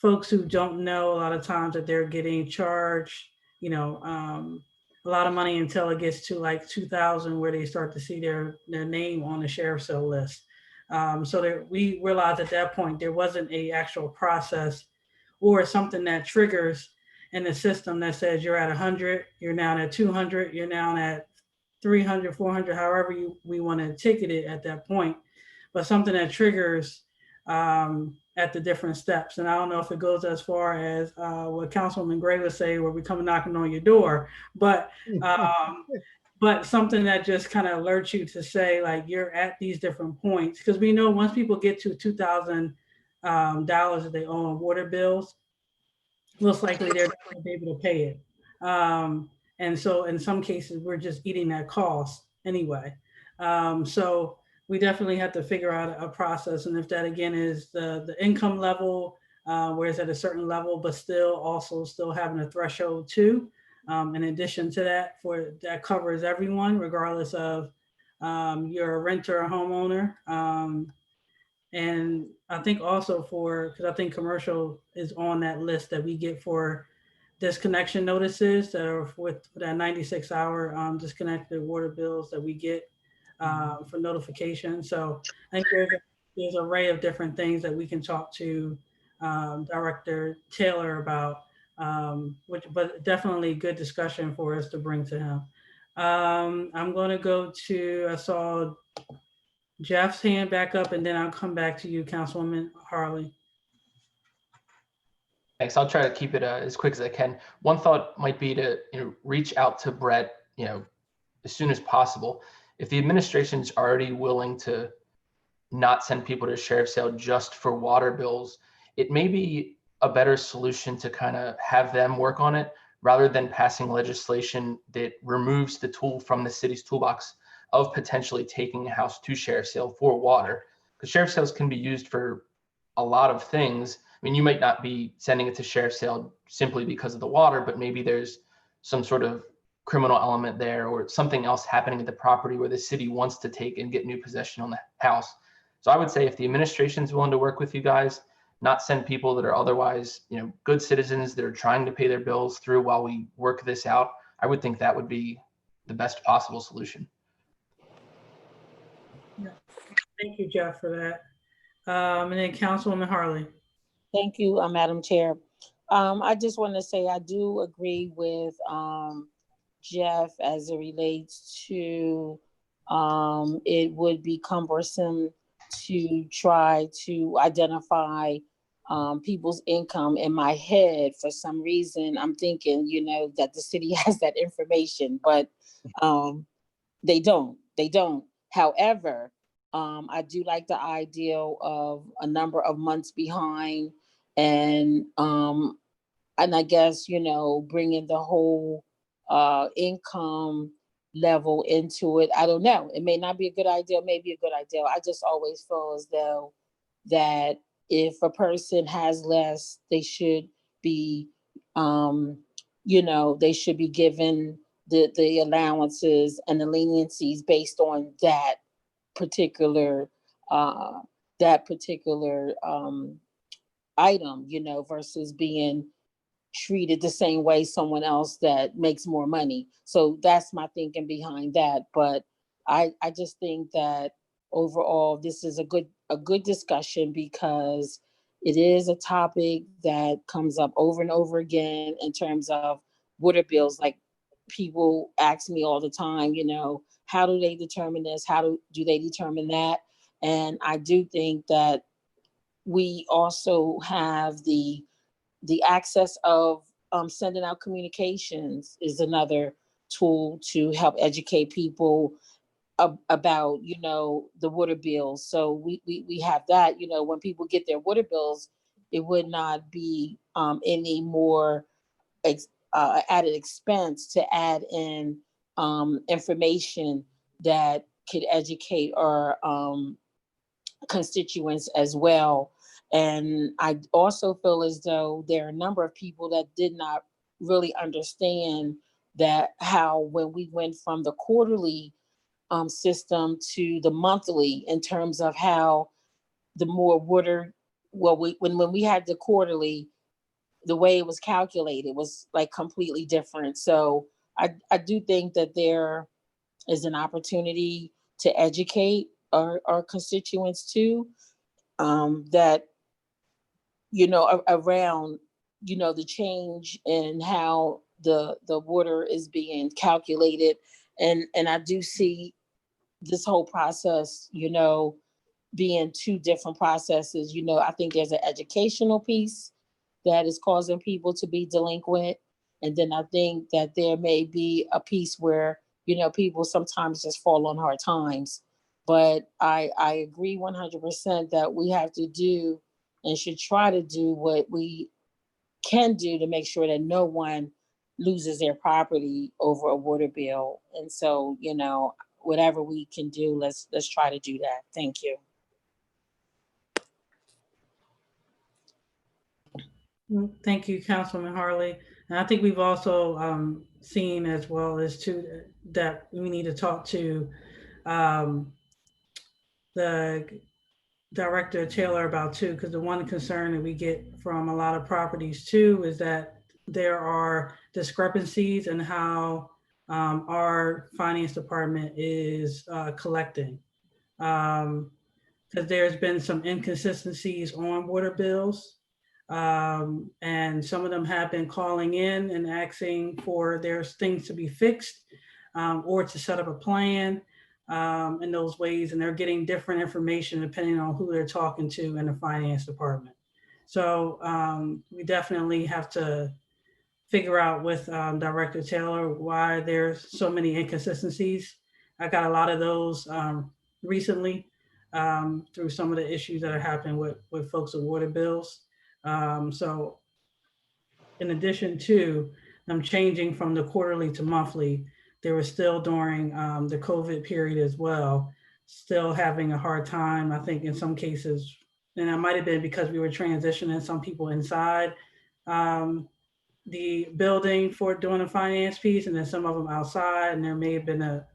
folks who don't know a lot of times that they're getting charged, a lot of money until it gets to like 2,000, where they start to see their name on the sheriff's sale list. So that we realized at that point there wasn't a actual process or something that triggers in the system that says you're at 100, you're now at 200, you're now at 300, 400, however we want to ticket it at that point, but something that triggers at the different steps. And I don't know if it goes as far as what Councilwoman Gray would say, where we come knocking on your door, but something that just kind of alerts you to say, like, you're at these different points. Because we know once people get to $2,000 that they owe on water bills, most likely they're not going to be able to pay it. And so in some cases, we're just eating that cost anyway. So we definitely have to figure out a process. And if that, again, is the income level, where it's at a certain level, but still having a threshold too. In addition to that, that covers everyone, regardless of you're a renter or homeowner. And I think also because I think commercial is on that list that we get for disconnection notices that are with that 96-hour disconnected water bills that we get for notification. So I think there's an array of different things that we can talk to Director Taylor about, but definitely good discussion for us to bring to him. I'm going to go to, I saw Jeff's hand back up, and then I'll come back to you, Councilwoman Harlee. Thanks. I'll try to keep it as quick as I can. One thought might be to reach out to Brett, as soon as possible. If the administration's already willing to not send people to sheriff's sale just for water bills, it may be a better solution to kind of have them work on it rather than passing legislation that removes the tool from the city's toolbox of potentially taking a house to sheriff's sale for water. Because sheriff's sales can be used for a lot of things. I mean, you might not be sending it to sheriff's sale simply because of the water, but maybe there's some sort of criminal element there or something else happening at the property where the city wants to take and get new possession on the house. So I would say if the administration's willing to work with you guys, not send people that are otherwise, good citizens that are trying to pay their bills through while we work this out, I would think that would be the best possible solution. Yeah. Thank you, Jeff, for that. And then Councilwoman Harlee. Thank you, Madam Chair. I just want to say I do agree with Jeff as it relates to it would be cumbersome to try to identify people's income. In my head, for some reason, I'm thinking, that the city has that information, but they don't. However, I do like the idea of a number of months behind, and I guess, bringing the whole income level into it. I don't know. It may not be a good idea, maybe a good idea. I just always feel as though that if a person has less, they should be, they should be given the allowances and the leniencies based on that particular item, versus being treated the same way someone else that makes more money. So that's my thinking behind that. But I just think that overall this is a good discussion, because it is a topic that comes up over and over again in terms of water bills. Like, people ask me all the time, how do they determine this? How do they determine that? And I do think that we also have the access of sending out communications is another tool to help educate people about, the water bills. So we have that, when people get their water bills, it would not be any more added expense to add in information that could educate our constituents as well. And I also feel as though there are a number of people that did not really understand that how, when we went from the quarterly system to the monthly, in terms of how the more water, when we had the quarterly, the way it was calculated was like completely different. So I do think that there is an opportunity to educate our constituents too, that, around, the change in how the water is being calculated. And I do see this whole process, being two different processes. I think there's an educational piece that is causing people to be delinquent. And then I think that there may be a piece where, people sometimes just fall on hard times. But I agree 100% that we have to do and should try to do what we can do to make sure that no one loses their property over a water bill. And so, whatever we can do, let's try to do that. Thank you. Thank you, Councilwoman Harlee. And I think we've also seen as well as too that we need to talk to the Director Taylor about too, because the one concern that we get from a lot of properties too is that there are discrepancies in how our finance department is collecting. Because there's been some inconsistencies on water bills. And some of them have been calling in and asking for their things to be fixed or to set up a plan in those ways. And they're getting different information depending on who they're talking to in the finance department. So we definitely have to figure out with Director Taylor why there's so many inconsistencies. I got a lot of those recently through some of the issues that are happening with folks with water bills. So in addition to them changing from the quarterly to monthly, they were still during the COVID period as well, still having a hard time, I think in some cases, and that might've been because we were transitioning some people inside the building for doing a finance piece, and then some of them outside, and there may have been a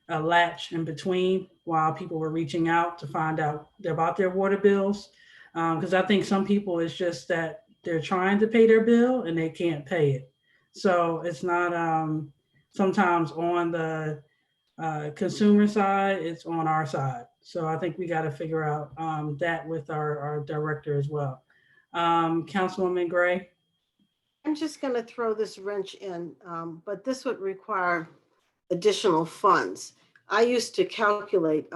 latch in between while people were reaching out to find out about their water bills. Because I think some people, it's just that they're trying to pay their bill and they can't pay it. So it's not sometimes on the consumer side, it's on our side. So I think we got to figure out that with our director as well. Councilwoman Gray. I'm just going to throw this wrench in, but this would require additional funds. I used to calculate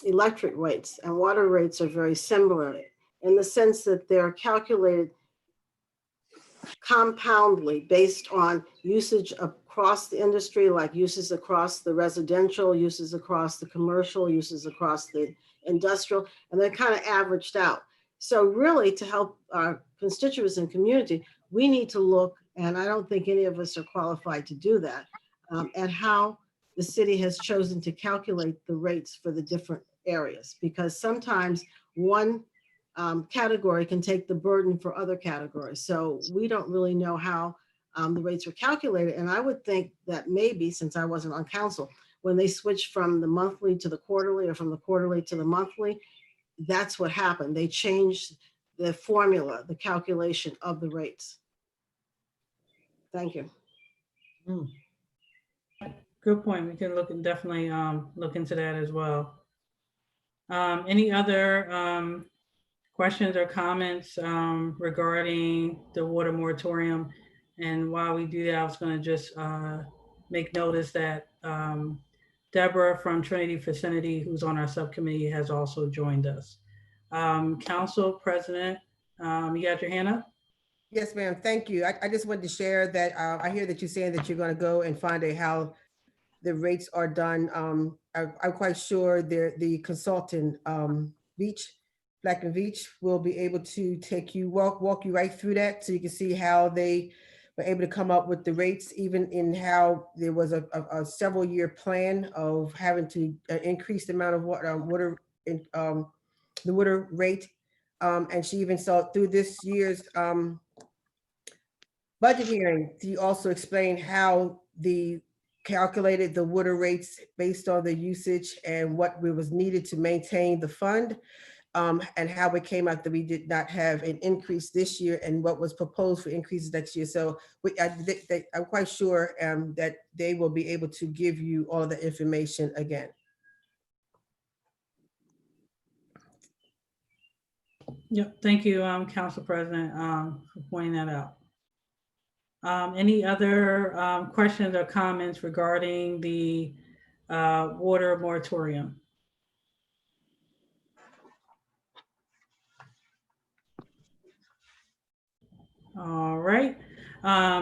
electric rates, and water rates are very similar in the sense that they're calculated compoundly based on usage across the industry, like uses across the residential, uses across the commercial, uses across the industrial, and they're kind of averaged out. So really, to help our constituents and community, we need to look, and I don't think any of us are qualified to do that, and how the city has chosen to calculate the rates for the different areas, because sometimes one category can take the burden for other categories. So we don't really know how the rates were calculated. And I would think that maybe, since I wasn't on council, when they switched from the monthly to the quarterly or from the quarterly to the monthly, that's what happened. They changed the formula, the calculation of the rates. Thank you. Good point. We can look and definitely look into that as well. Any other questions or comments regarding the water moratorium? And while we do that, I was going to just make notice that Deborah from Trinity Vicinity, who's on our subcommittee, has also joined us. Council President, you got your hand up? Yes, ma'am. Thank you. I just wanted to share that I hear that you're saying that you're going to go and find out how the rates are done. I'm quite sure the consultant, Black and Veatch, will be able to take you, walk you right through that, so you can see how they were able to come up with the rates, even in how there was a several year plan of having to increase the amount of water in the water rate. And she even saw through this year's budget hearing, she also explained how the calculated the water rates based on the usage and what was needed to maintain the fund, and how it came out that we did not have an increase this year and what was proposed for increases next year. So I'm quite sure that they will be able to give you all the information again. Yep. Thank you, Council President, for pointing that out. Any other questions or comments regarding the water moratorium? All right.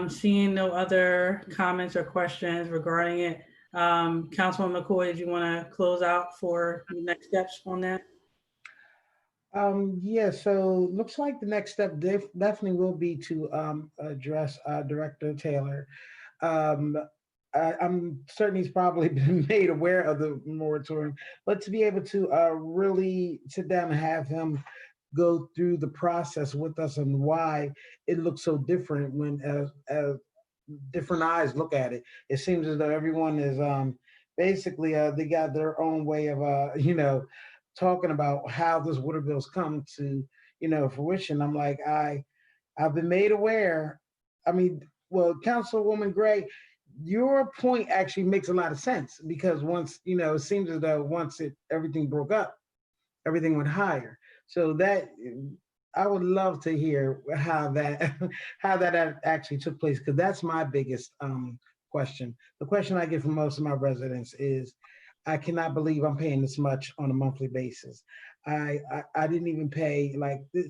Seeing no other comments or questions regarding it, Councilwoman McCoy, did you want to close out for the next steps on that? Yeah, so looks like the next step definitely will be to address Director Taylor. I'm certain he's probably been made aware of the moratorium, but to be able to really sit down and have him go through the process with us and why it looks so different when as different eyes look at it. It seems as though everyone is basically they got their own way of talking about how this water bills come to fruition. I'm like, I've been made aware. I mean, well, Councilwoman Gray, your point actually makes a lot of sense, because once it seems as though once everything broke up, everything went higher. So that I would love to hear how that actually took place, because that's my biggest question. The question I get from most of my residents is, I cannot believe I'm paying this much on a monthly basis. I didn't even pay like this.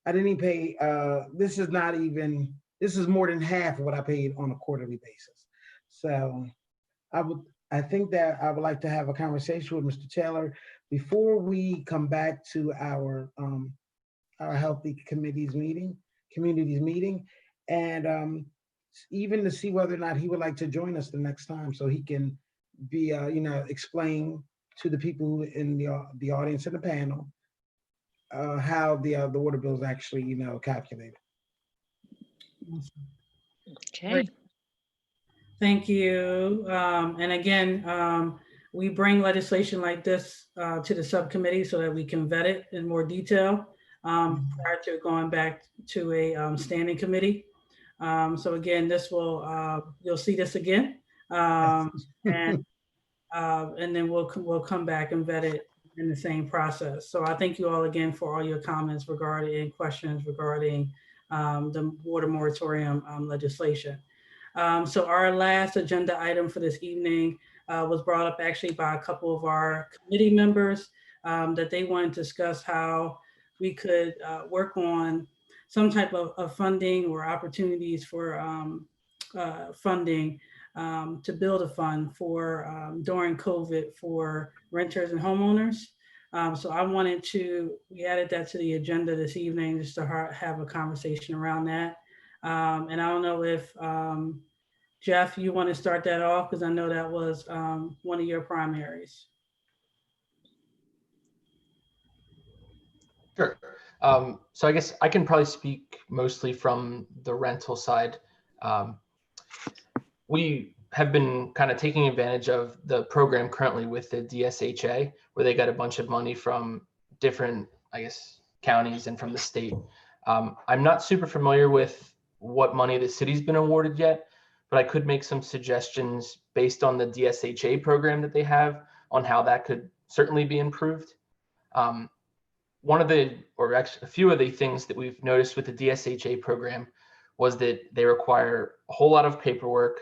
I didn't even pay. This is more than half of what I paid on a quarterly basis. So I think that I would like to have a conversation with Mr. Taylor before we come back to our healthy communities meeting, and even to see whether or not he would like to join us the next time, so he can be explain to the people in the audience and the panel how the water bill is actually calculated. Okay. Thank you. And again, we bring legislation like this to the subcommittee so that we can vet it in more detail prior to going back to a standing committee. So again, this will you'll see this again, and then we'll come back and vet it in the same process. So I thank you all again for all your comments regarding and questions regarding the water moratorium legislation. So our last agenda item for this evening was brought up actually by a couple of our committee members that they wanted to discuss how we could work on some type of funding or opportunities for funding to build a fund for during COVID for renters and homeowners. So I wanted we added that to the agenda this evening just to have a conversation around that. And I don't know if Jeff, you want to start that off? Because I know that was one of your primaries. Sure. So I guess I can probably speak mostly from the rental side. We have been kind of taking advantage of the program currently with the DSHA, where they got a bunch of money from different, I guess, counties and from the state. I'm not super familiar with what money the city's been awarded yet, but I could make some suggestions based on the DSHA program that they have on how that could certainly be improved. One of the, or actually a few of the things that we've noticed with the DSHA program was that they require a whole lot of paperwork.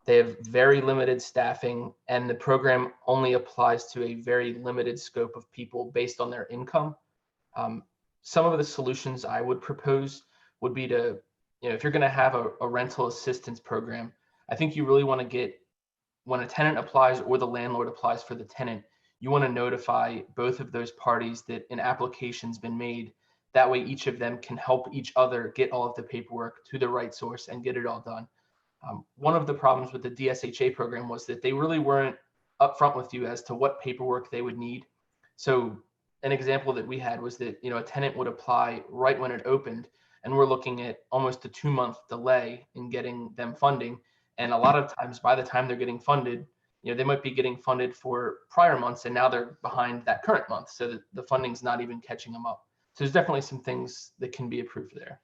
They have very limited staffing, and the program only applies to a very limited scope of people based on their income. Some of the solutions I would propose would be to, if you're going to have a rental assistance program, I think you really want to get, when a tenant applies or the landlord applies for the tenant, you want to notify both of those parties that an application's been made. That way each of them can help each other get all of the paperwork to the right source and get it all done. One of the problems with the DSHA program was that they really weren't upfront with you as to what paperwork they would need. So an example that we had was that, a tenant would apply right when it opened, and we're looking at almost a 2-month delay in getting them funding. And a lot of times by the time they're getting funded, they might be getting funded for prior months, and now they're behind that current month. So that the funding's not even catching them up. So there's definitely some things that can be approved there.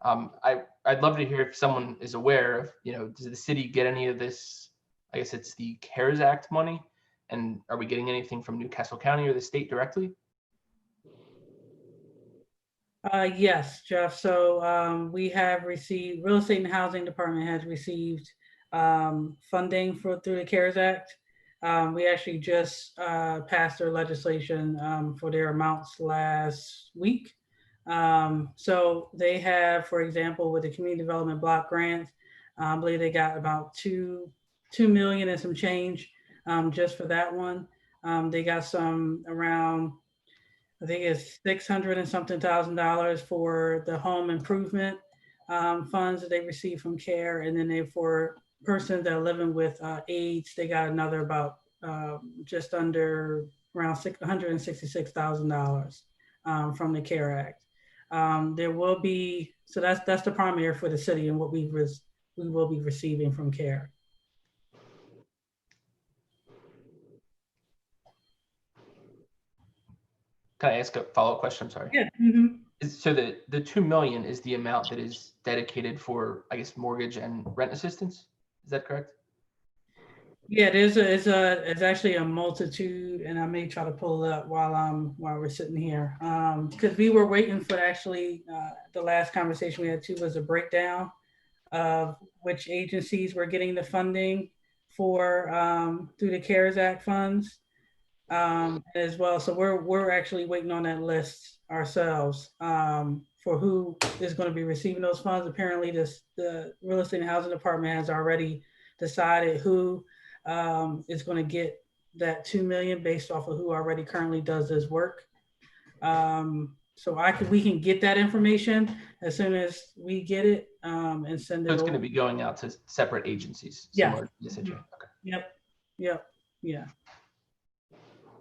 I'd love to hear if someone is aware of, does the city get any of this? I guess it's the CARES Act money. And are we getting anything from Newcastle County or the state directly? Yes, Jeff. So we have received, Real Estate and Housing Department has received funding through the CARES Act. We actually just passed their legislation for their amounts last week. So they have, for example, with the community development block grant, I believe they got about $2 million and some change just for that one. They got some around, I think it's $600 and something thousand for the home improvement funds that they receive from CARE. And then for persons that are living with AIDS, they got another about just under around $166,000 from the CARE Act. There will be, so that's the primary for the city and what we will be receiving from CARE. Can I ask a follow-up question? I'm sorry. Yeah. Mm-hmm. So the 2 million is the amount that is dedicated for, I guess, mortgage and rent assistance. Is that correct? Yeah, it's actually a multitude, and I may try to pull it up while we're sitting here, because we were waiting for the last conversation we had too was a breakdown of which agencies were getting the funding for through the CARES Act funds as well. So we're actually waiting on that list ourselves for who is going to be receiving those funds. Apparently, the Real Estate and Housing Department has already decided who is going to get that $2 million based off of who already currently does this work. So we can get that information as soon as we get it and send it. So it's going to be going out to separate agencies. Yeah. Okay. Yep. Yeah.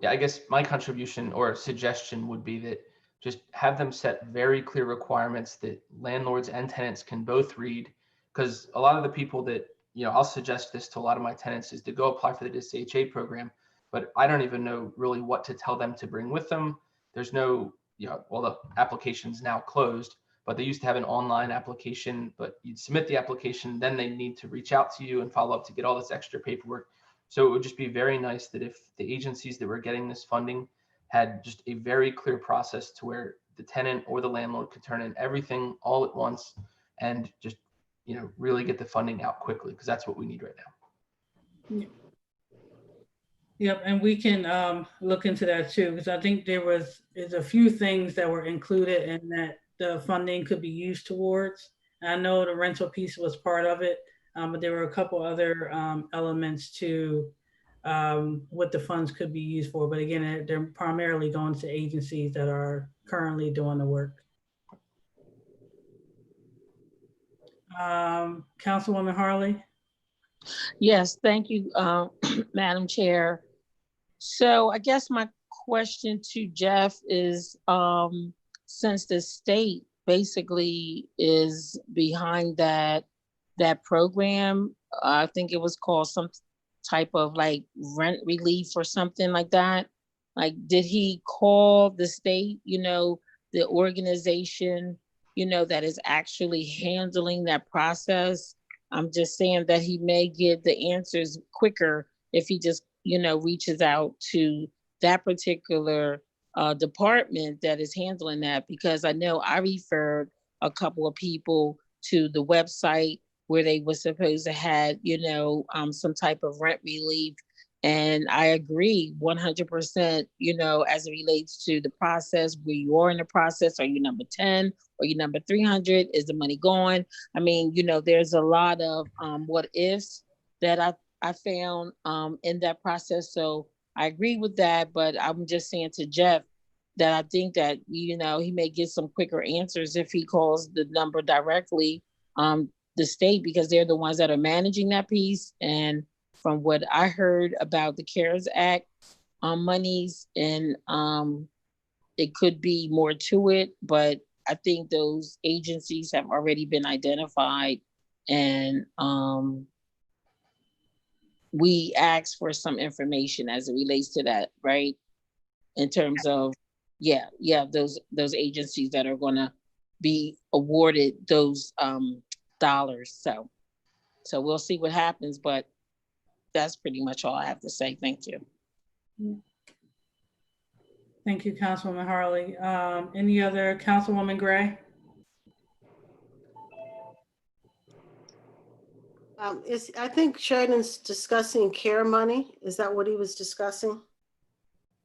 Yeah, I guess my contribution or suggestion would be that just have them set very clear requirements that landlords and tenants can both read, because a lot of the people that, I'll suggest this to a lot of my tenants is to go apply for the DSHA program, but I don't even know really what to tell them to bring with them. There's no, well, the application's now closed, but they used to have an online application, but you'd submit the application, then they need to reach out to you and follow up to get all this extra paperwork. So it would just be very nice that if the agencies that were getting this funding had just a very clear process to where the tenant or the landlord could turn in everything all at once and just, really get the funding out quickly, because that's what we need right now. Yep, and we can look into that too, because I think there's a few things that were included and that the funding could be used towards. And I know the rental piece was part of it, but there were a couple other elements to what the funds could be used for. But again, they're primarily going to agencies that are currently doing the work. Councilwoman Harlee? Yes, thank you, Madam Chair. So I guess my question to Jeff is, since the state basically is behind that program, I think it was called some type of like rent relief or something like that. Like, did he call the state, the organization, that is actually handling that process? I'm just saying that he may get the answers quicker if he just, reaches out to that particular department that is handling that, because I know I referred a couple of people to the website where they were supposed to have, some type of rent relief. And I agree 100%, as it relates to the process, where you are in the process. Are you number 10 or you number 300? Is the money gone? I mean, there's a lot of what ifs that I found in that process. So I agree with that, but I'm just saying to Jeff that I think that, he may get some quicker answers if he calls the number directly, the state, because they're the ones that are managing that piece. And from what I heard about the CARES Act monies, and it could be more to it, but I think those agencies have already been identified, and we asked for some information as it relates to that, right? In terms of, those agencies that are gonna be awarded those dollars. So we'll see what happens, but that's pretty much all I have to say. Thank you. Thank you, Councilwoman Harlee. Any other? Councilwoman Gray? I think Sheridan's discussing care money. Is that what he was discussing?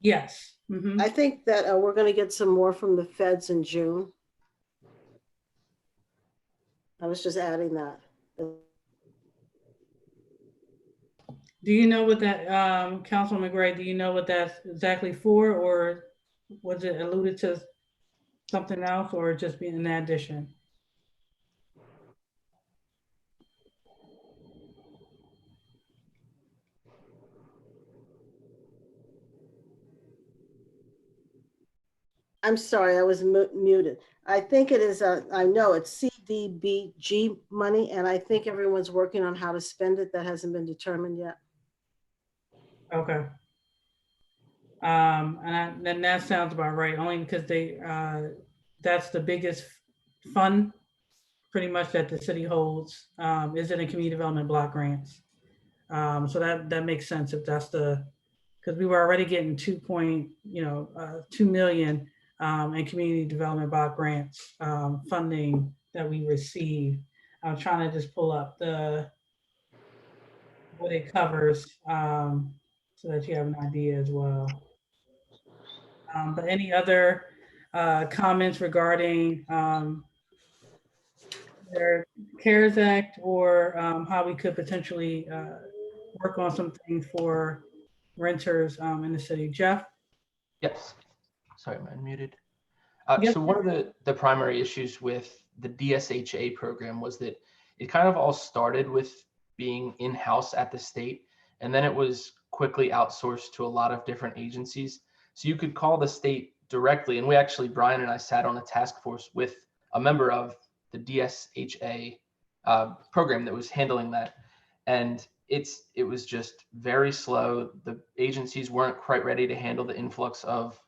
Yes. I think that we're going to get some more from the feds in June. I was just adding that. Do you know what that, Councilwoman Gray, do you know what that's exactly for, or was it alluded to something else, or just being an addition? I'm sorry, I was muted. I think it is, I know it's CDBG money, and I think everyone's working on how to spend it. That hasn't been determined yet. Okay. Then that sounds about right, only because that's the biggest fund pretty much that the city holds, is in the community development block grants. So that makes sense if that's because we were already getting 2 million in community development block grants funding that we received. I'm trying to just pull up what it covers, so that you have an idea as well. But any other comments regarding their CARES Act, or how we could potentially work on some things for renters in the city? Jeff? Yes. Sorry, I'm unmuted. Yep. So one of the primary issues with the DSHA program was that it kind of all started with being in-house at the state, and then it was quickly outsourced to a lot of different agencies. So you could call the state directly, and we actually, Brian and I sat on a task force with a member of the DSHA program that was handling that. And it was just very slow. The agencies weren't quite ready to handle the influx of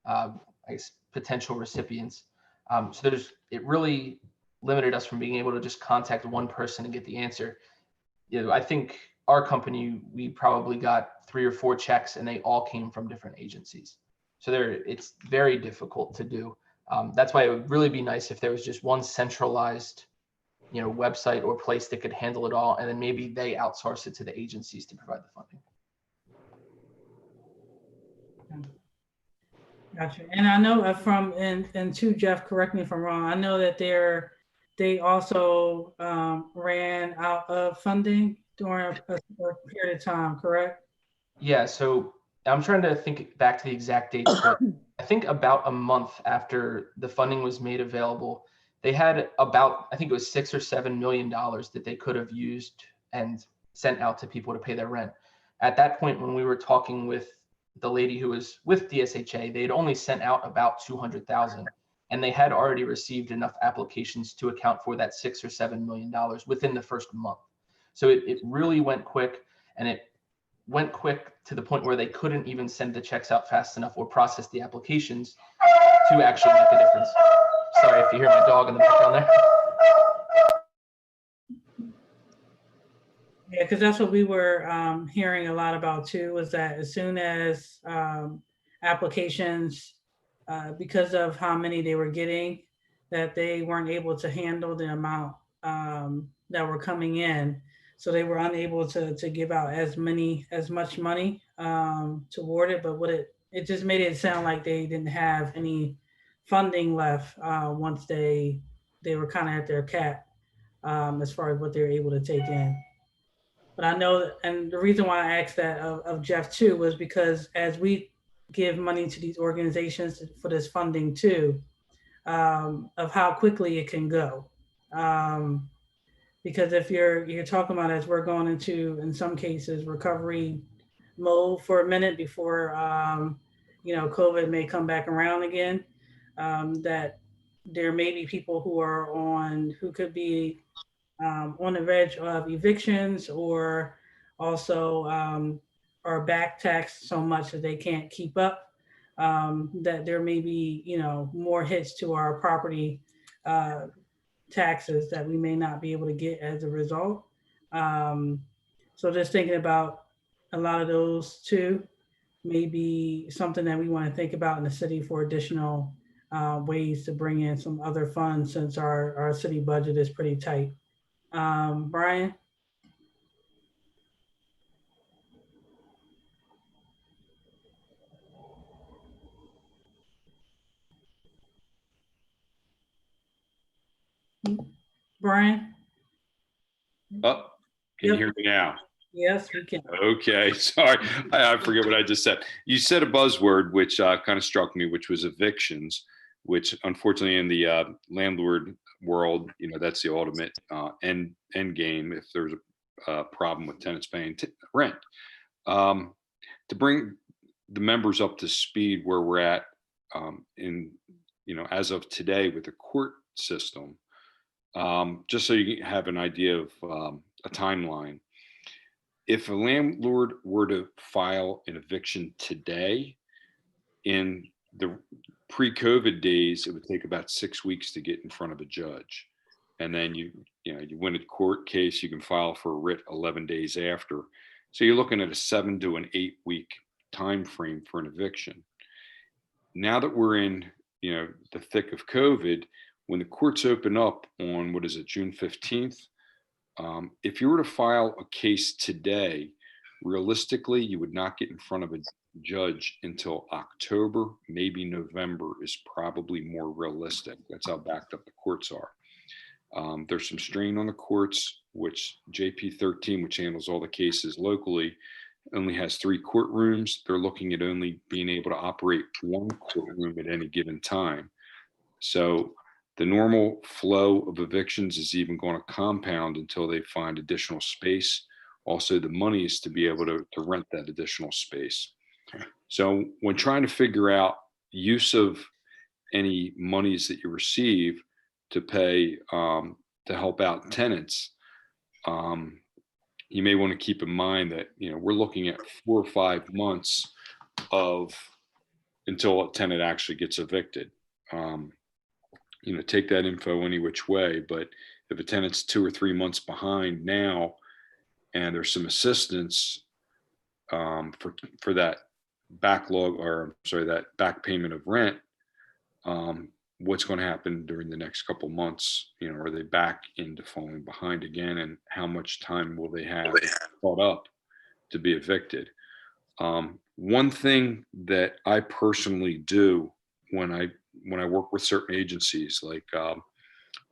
I guess, potential recipients. So it really limited us from being able to just contact one person and get the answer. I think our company, we probably got 3 or 4 checks, and they all came from different agencies. So it's very difficult to do. That's why it would really be nice if there was just one centralized, website or place that could handle it all, and then maybe they outsource it to the agencies to provide the funding. Gotcha. And I know and to Jeff, correct me if I'm wrong, I know that they also ran out of funding during a period of time, correct? Yeah, so I'm trying to think back to the exact dates, but I think about a month after the funding was made available, they had about, I think it was $6 or $7 million that they could have used, and sent out to people to pay their rent. At that point, when we were talking with the lady who was with DSHA, they had only sent out about 200,000, and they had already received enough applications to account for that $6 or $7 million within the first month. So it really went quick, and it went quick to the point where they couldn't even send the checks out fast enough or process the applications to actually make a difference. Sorry if you hear my dog in the background there. Yeah, because that's what we were hearing a lot about too, was that as soon as applications, because of how many they were getting, that they weren't able to handle the amount that were coming in. So they were unable to give out as much money toward it. But it just made it sound like they didn't have any funding left once they were kind of at their cap as far as what they were able to take in. But I know, and the reason why I asked that of Jeff too was because as we give money to these organizations for this funding too, of how quickly it can go. Because if you're talking about, as we're going into, in some cases, recovery mode for a minute before, COVID may come back around again, that there may be people who could be on the verge of evictions, or also are back taxed so much that they can't keep up, that there may be, more hits to our property taxes that we may not be able to get as a result. So just thinking about a lot of those too, may be something that we want to think about in the city for additional ways to bring in some other funds, since our city budget is pretty tight. Brian? Brian? Oh, can you hear me now? Yes, we can. Okay, sorry, I forget what I just said. You said a buzzword which kind of struck me, which was evictions, which unfortunately in the landlord world, that's the ultimate end game if there's a problem with tenants paying rent. To bring the members up to speed where we're at as of today with the court system, just so you have an idea of a timeline. If a landlord were to file an eviction today, in the pre-COVID days, it would take about 6 weeks to get in front of a judge. And then you win a court case, you can file for a writ 11 days after. So you're looking at a 7 to an 8 week time frame for an eviction. Now that we're in the thick of COVID, when the courts open up on, June 15th, if you were to file a case today, realistically, you would not get in front of a judge until October, maybe November is probably more realistic. That's how backed up the courts are. There's some strain on the courts, which JP 13, which handles all the cases locally, only has 3 courtrooms. They're looking at only being able to operate 1 courtroom at any given time. So the normal flow of evictions is even going to compound until they find additional space. Also, the money is to be able to rent that additional space. So when trying to figure out use of any monies that you receive to pay to help out tenants, you may want to keep in mind that we're looking at 4 or 5 months until a tenant actually gets evicted. Take that info any which way, but if a tenant's 2 or 3 months behind now, and there's some assistance for that backlog, that back payment of rent, what's going to happen during the next couple months? Are they back into falling behind again, and how much time will they have caught up to be evicted? One thing that I personally do when I work with certain agencies like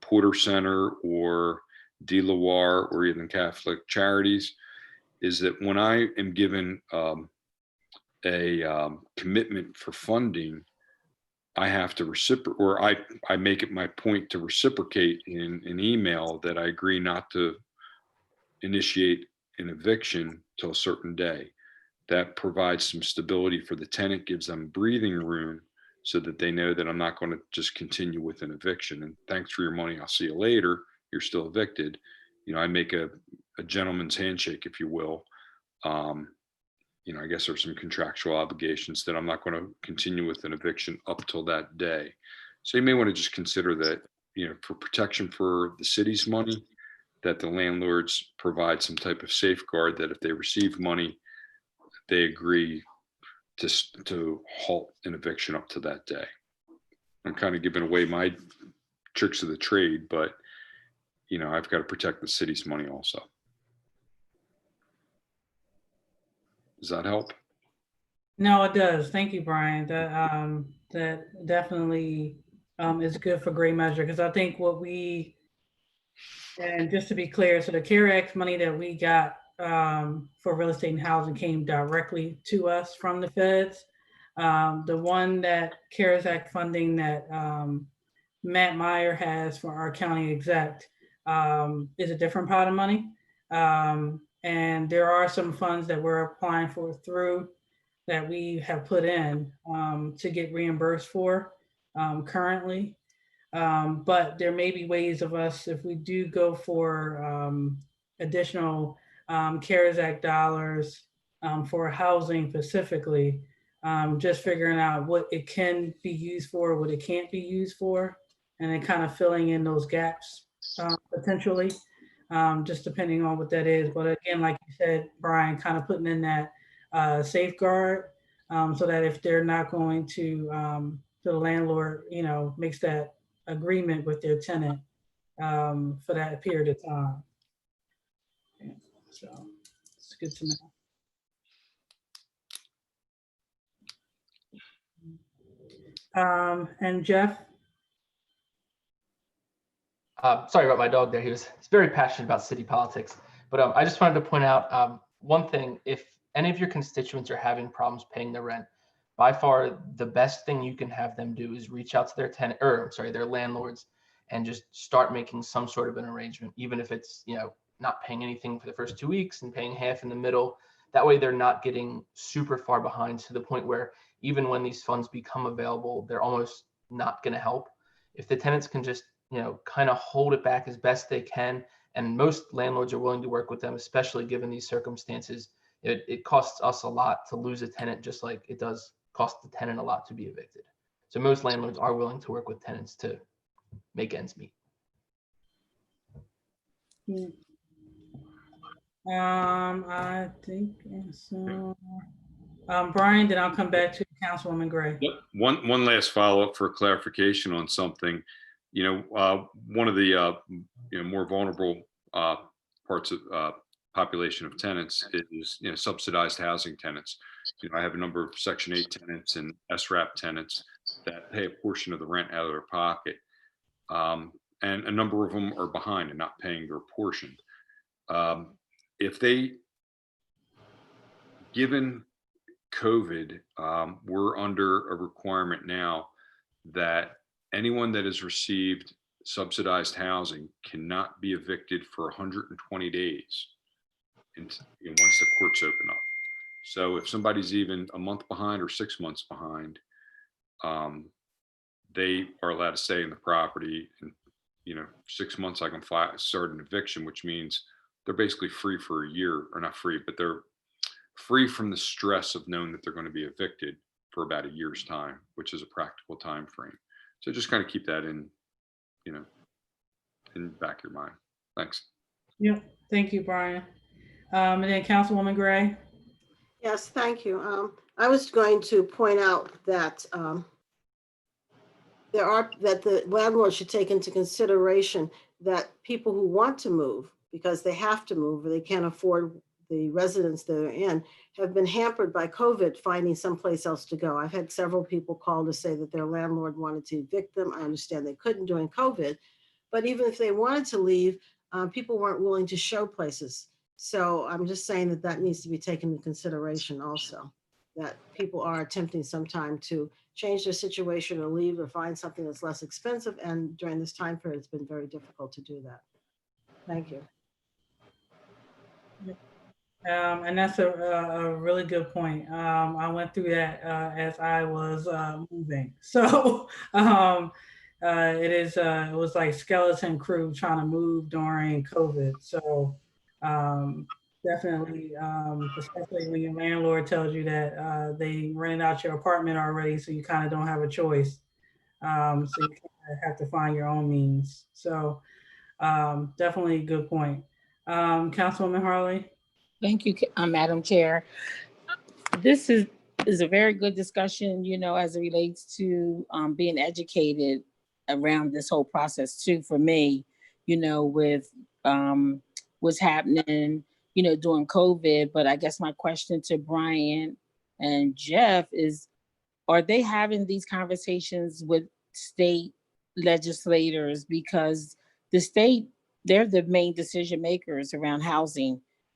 Porter Center or De La Warr or even Catholic Charities, is that when I am given a commitment for funding, I have to reciprocate, or I make it my point to reciprocate in an email that I agree not to initiate an eviction till a certain day. That provides some stability for the tenant, gives them breathing room so that they know that I'm not going to just continue with an eviction. And thanks for your money. I'll see you later. You're still evicted. You know, I make a gentleman's handshake, if you will. You know, I guess there's some contractual obligations that I'm not going to continue with an eviction up till that day. So you may want to just consider that, you know, for protection for the city's money, that the landlords provide some type of safeguard that if they receive money, they agree to halt an eviction up to that day. I'm kind of giving away my tricks of the trade, but you know, I've got to protect the city's money also. Does that help? No, it does. Thank you, Brian. That definitely is good for great measure, because I think what we, and just to be clear, so the CARES Act money that we got for real estate and housing came directly to us from the feds. The one that CARES Act funding that Matt Meyer has for our county exec is a different pot of money. And there are some funds that we're applying for through that we have put in to get reimbursed for currently. But there may be ways of us, if we do go for additional CARES Act dollars for housing specifically, just figuring out what it can be used for, what it can't be used for, and then kind of filling in those gaps potentially, just depending on what that is. But again, like you said, Brian, kind of putting in that safeguard so that if they're not going to, the landlord, you know, makes that agreement with their tenant for that period of time. Yeah, so it's good to know. And Jeff? Sorry about my dog there. He's very passionate about city politics. But I just wanted to point out one thing. If any of your constituents are having problems paying their rent, by far the best thing you can have them do is reach out to their their landlords, and just start making some sort of an arrangement, even if it's, you know, not paying anything for the first 2 weeks and paying half in the middle. That way they're not getting super far behind to the point where even when these funds become available, they're almost not going to help. If the tenants can just, you know, kind of hold it back as best they can, and most landlords are willing to work with them, especially given these circumstances. It costs us a lot to lose a tenant, just like it does cost the tenant a lot to be evicted. So most landlords are willing to work with tenants to make ends meet. I think so. Brian, then I'll come back to Councilwoman Gray. Yep. One last follow-up for clarification on something. You know, one of the you know, more vulnerable parts of population of tenants is, you know, subsidized housing tenants. You know, I have a number of Section 8 tenants and SRAP tenants that pay a portion of the rent out of their pocket, and a number of them are behind and not paying their portion. If they, given COVID, we're under a requirement now that anyone that has received subsidized housing cannot be evicted for 120 days once the courts open up. So if somebody's even a month behind or 6 months behind, they are allowed to stay in the property. And, you know, 6 months I can start an eviction, which means they're basically free for a year, or not free, but they're free from the stress of knowing that they're going to be evicted for about a year's time, which is a practical time frame. So just kind of keep that in, you know, in the back of your mind. Thanks. Yep. Thank you, Brian. And then Councilwoman Gray. Yes, thank you. I was going to point out that that the landlord should take into consideration that people who want to move because they have to move or they can't afford the residence they're in have been hampered by COVID finding someplace else to go. I've had several people call to say that their landlord wanted to evict them. I understand they couldn't during COVID, but even if they wanted to leave, people weren't willing to show places. So I'm just saying that that needs to be taken into consideration also, that people are attempting sometime to change their situation or leave or find something that's less expensive. And during this time period, it's been very difficult to do that. Thank you. And that's a really good point. I went through that as I was moving. So it was like skeleton crew trying to move during COVID. So definitely, especially when your landlord tells you that they rented out your apartment already, so you kind of don't have a choice. So you kind of have to find your own means. So definitely a good point. Councilwoman Harlee? Thank you, Madam Chair. This is a very good discussion, you know, as it relates to being educated around this whole process too, for me, you know, with what's happening, you know, during COVID. But I guess my question to Brian and Jeff is, are they having these conversations with state legislators? Because the state, they're the main decision makers around housing.